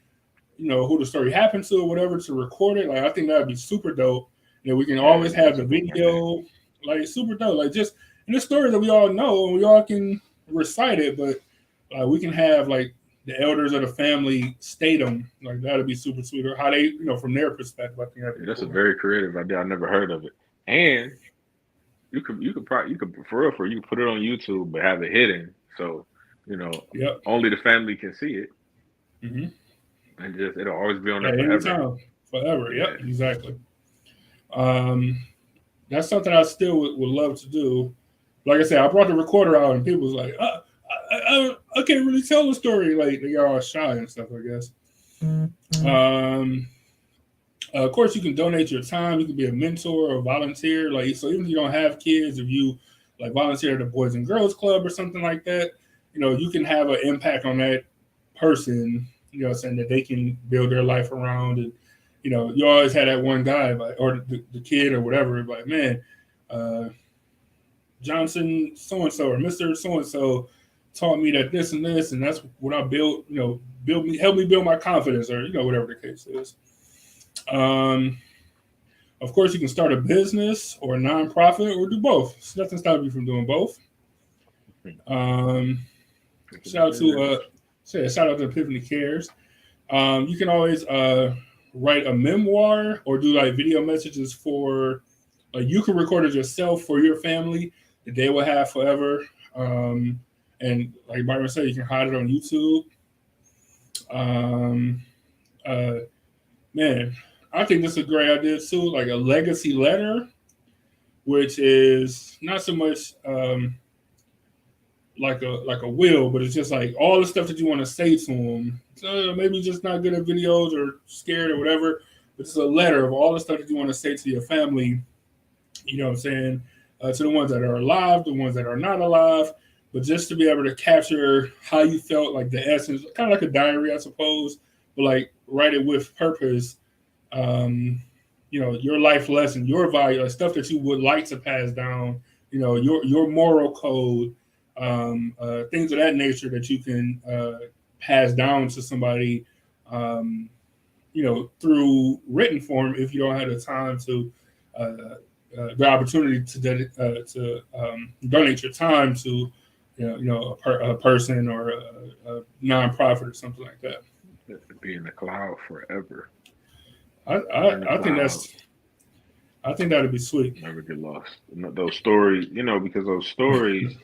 you know, who the story happened to or whatever to record it. Like I think that would be super dope. You know, we can always have the video, like super dope. Like just and the story that we all know and we all can recite it, but we can have like the elders of the family state them. Like that'd be super sweet. Or how they, you know, from their perspective. I think that'd be That's cool. a very creative idea. I never heard of it. And you could for real, you could put it on YouTube but have it hidden, so you know only the family can see it. Mm-hmm. And just it'll always be on there forever. Forever. Yep, exactly. That's something I still would love to do. Like I said, I brought the recorder out and people was like, I can't really tell the story. Like they all shy and stuff, I guess. Mm-hmm. Of course, you can donate your time. You can be a mentor or volunteer. Like so, even if you don't have kids, if you like volunteer at the Boys and Girls Club or something like that, you know, you can have an impact on that person. You know, saying that they can build their life around. And you know, you always had that one guy, like, or the kid or whatever, like, man, Johnson so and so or Mr. So and so taught me that this and this, and that's what I built. You know, help me build my confidence, or you know, whatever the case is. Of course, you can start a business or a nonprofit or do both. So nothing stops you from doing both. Shout out to Epiphany Cares. You can always write a memoir or do like video messages for. You can record it yourself for your family that they will have forever. And like Byron said, you can hide it on YouTube. Man, I think this is a great idea too, like a legacy letter, which is not so much like a will, but it's just like all the stuff that you want to say to them. So maybe just not good at videos or scared or whatever, but it's a letter of all the stuff that you want to say to your family. You know what I'm saying? To the ones that are alive, the ones that are not alive, but just to be able to capture how you felt, like the essence, kind of like a diary, I suppose, but like write it with purpose. You know, your life lesson, your value, like stuff that you would like to pass down, you know, your moral code, things of that nature that you can pass down to somebody, you know, through written form if you don't have the time to, the opportunity to donate your time to, a person or a nonprofit or something like that. Be in the cloud forever. I think that'd be sweet. Never get lost. Those stories, you know, because those stories,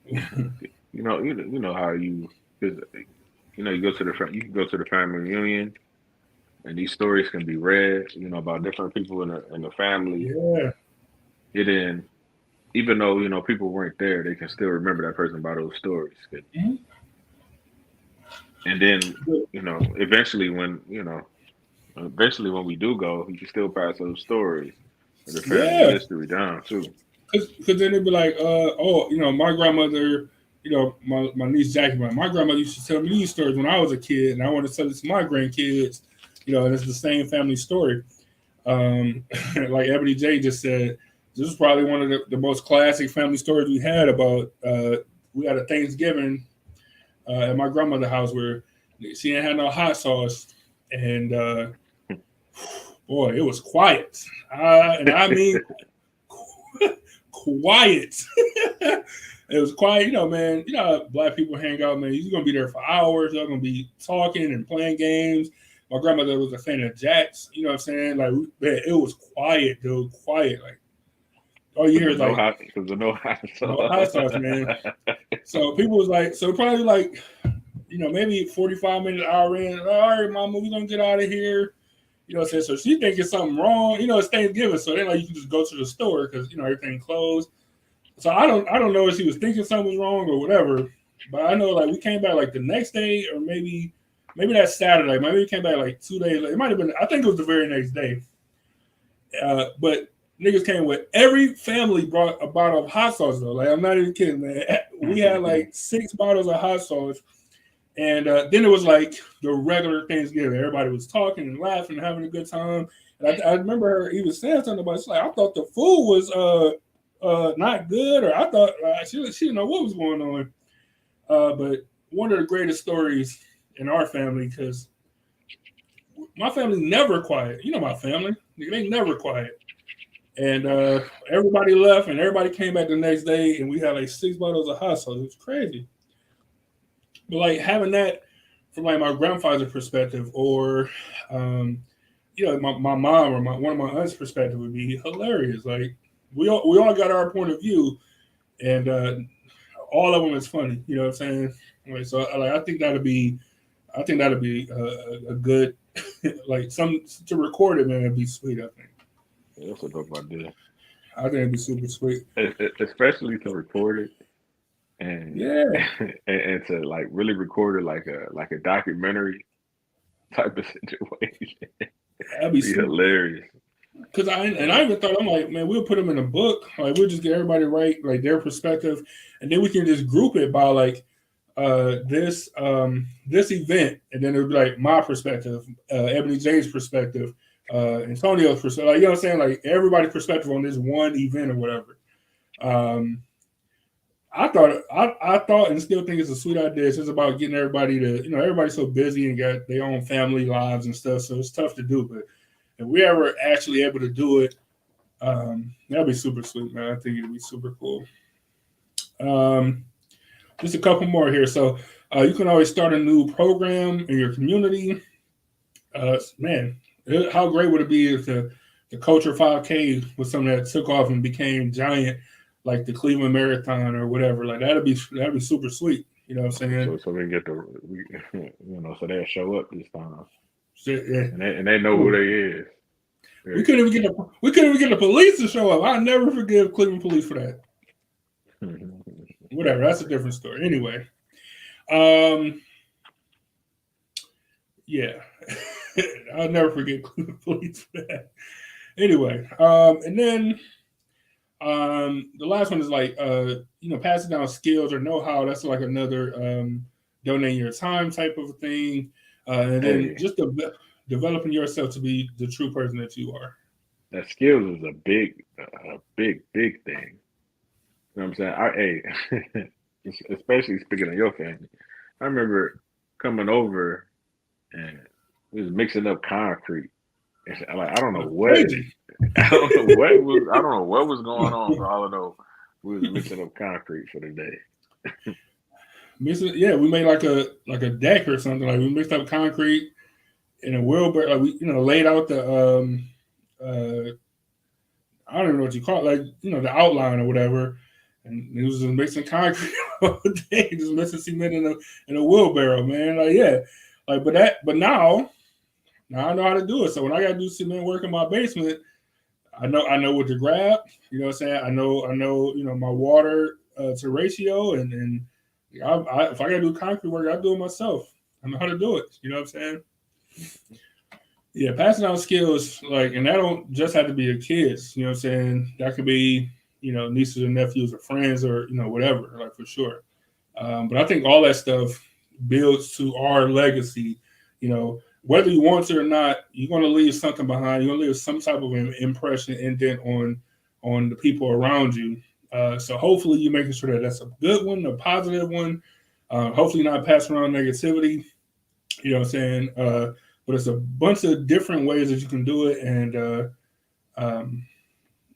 you know how you can go to the family reunion, and these stories can be read, you know, about different people in the family. Yeah. Even though, you know, people weren't there, they can still remember that person by those stories. Mm-hmm. And then, you know, eventually when we do go, you can still pass those stories and the family history down too. Because then they'd be like, my grandmother, you know, my niece Jackie, my grandmother used to tell me these stories when I was a kid, and I want to tell it to my grandkids, you know, and it's the same family story. Like Ebony J just said, this is probably one of the most classic family stories we had about, we had a Thanksgiving at my grandmother's house where she didn't have no hot sauce, and boy, it was quiet. And I mean, quiet. It was quiet, you know, man. You know how Black people hang out, man. You're gonna be there for hours. You're gonna be talking and playing games. My grandmother was a fan of Jax. You know what I'm saying? Like, man, it was quiet, dude. Quiet, like. All you hear is like no hot sauce, man. So people was like, probably like, you know, maybe 45 minutes, hour in. All right, mama, we're gonna get out of here. You know what I'm saying? So she thinking something wrong. You know, it's Thanksgiving, so then like you can just go to the store because you know everything closed. So I don't know if she was thinking something was wrong or whatever. But I know like we came back like the next day or maybe that Saturday. Maybe we came back like 2 days later. It might have been. I think it was the very next day. But niggas came with every family brought a bottle of hot sauce though. Like I'm not even kidding, man. We had like 6 bottles of hot sauce, And then it was like the regular Thanksgiving. Everybody was talking and laughing and having a good time. And I remember her even saying something about it's like, I thought the food was not good, or I thought she didn't know what was going on. But one of the greatest stories in our family, because my family never quiet. You know my family. They never quiet. And everybody left, and everybody came back the next day, and we had like 6 bottles of hot sauce. It was crazy. But like having that from like my grandfather's perspective, or my mom or one of my aunts' perspective would be hilarious. Like we all got our point of view, and all of them is funny. You know what I'm saying? Like, so I think that'll be a good like some to record it, man. It'd be sweet. I think. Yeah, that's a dope idea. I think it'd be super sweet, especially to record it and yeah, and to like really record it like a documentary type of situation. that'd be hilarious. Because I even thought, I'm like, man, we'll put them in a book. Like we'll just get everybody write like their perspective, and then we can just group it by like this event, and then it'll be like my perspective, Ebony James' perspective, Antonio's perspective. Like, you know what I'm saying? Like everybody's perspective on this one event or whatever. I thought and still think it's a sweet idea. It's just about getting everybody to, everybody's so busy and got their own family lives and stuff, so it's tough to do. But if we ever actually able to do it, that'd be super sweet, man. I think it'd be super cool. Just a couple more here. So you can always start a new program in your community. Man, how great would it be if the Culture 5K was something that took off and became giant, like the Cleveland Marathon or whatever? Like that'd be super sweet. You know what I'm saying? So we can get so they'll show up this time. Yeah. And they know who they is. We couldn't even get the police to show up. I'll never forgive Cleveland police for that. Whatever, that's a different story. Anyway, yeah, I'll never forget Cleveland police for that. Anyway, and then the last one is like passing down skills or know-how. That's like another donating your time type of thing, and then just developing yourself to be the true person that you are. That skills is a big thing. You know what I'm saying? Especially speaking of your family. I remember coming over and we was mixing up concrete. And like I don't know what was going on. For all I know, we was mixing up concrete for the day. We made like a deck or something. Like we mixed up concrete in a wheelbarrow. Like we laid out the I don't even know what you call it, like the outline or whatever. And it was just mixing concrete all day, just mixing cement in a wheelbarrow, man. Like, yeah. Like, but now I know how to do it. So when I gotta do cement work in my basement, I know what to grab. You know what I'm saying? I know, my water to ratio, and if I gotta do concrete work, I do it myself. I know how to do it. You know what I'm saying? Yeah, passing down skills, and that don't just have to be your kids. You know what I'm saying? That could be nieces and nephews or friends or, whatever, like for sure. But I think all that stuff builds to our legacy. Whether you want to or not, you're going to leave something behind. You're going to leave some type of impression, indent on the people around you. So hopefully you're making sure that that's a good one, a positive one. Hopefully not passing around negativity. You know what I'm saying? But it's a bunch of different ways that you can do it. And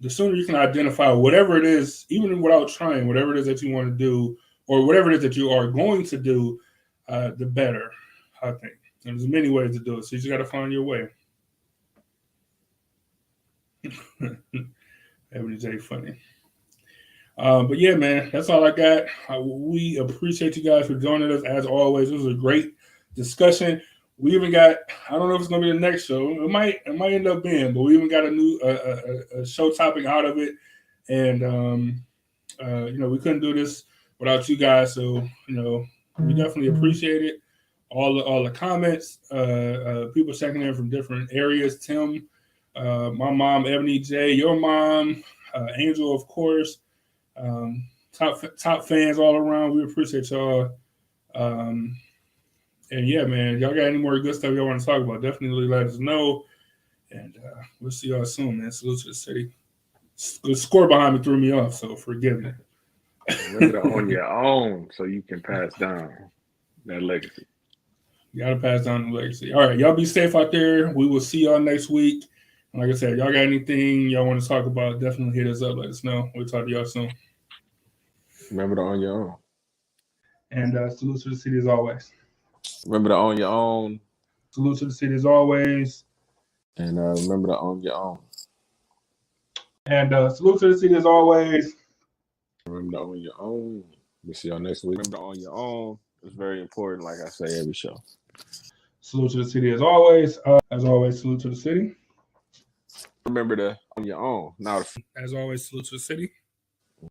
the sooner you can identify whatever it is, even without trying, whatever it is that you want to do, or whatever it is that you are going to do, the better, I think. And there's many ways to do it, so you just got to find your way. Ebony J, funny. But yeah, man, that's all I got. We appreciate you guys for joining us, as always. It was a great discussion. We even got, I don't know if it's going to be the next show. It might end up being, but we even got a new a show topic out of it. And, we couldn't do this without you guys. So, we definitely appreciate it. All the comments, people checking in from different areas. Tim, my mom, Ebony J, your mom, Angel, of course. Top fans all around. We appreciate y'all. And yeah, man, y'all got any more good stuff y'all want to talk about? Definitely let us know. And we'll see y'all soon, man. Salute to the city. The score behind me threw me off, so forgive me. Remember to own your own so you can pass down that legacy. You got to pass down the legacy. All right, y'all be safe out there. We will see y'all next week. And like I said, y'all got anything y'all want to talk about, definitely hit us up. Let us know. We'll talk to y'all soon. Remember to own your own. And salute to the city as always. Remember to own your own. Salute to the city as always. And remember to own your own. And salute to the city as always. Remember to own your own. We'll see y'all next week. Remember to own your own. It's very important, like I say every show. Salute to the city as always. As always, salute to the city. Remember to own your own. Now, as always, salute to the city.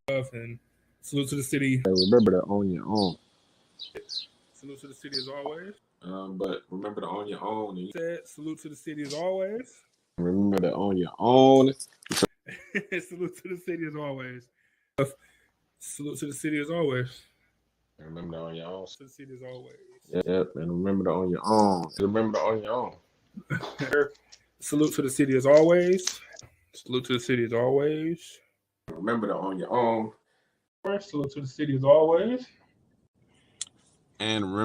And salute to the city. Remember to own your own. Salute to the city as always. But remember to own your own. And salute to the city as always. Remember to own your own. Salute to the city as always. Salute to the city as always. Remember to own your own. To the city as always. Yep, and remember to own your own. Remember to own your own. Salute to the city as always. Salute to the city as always. Remember to own your own. Salute to the city as always. And remember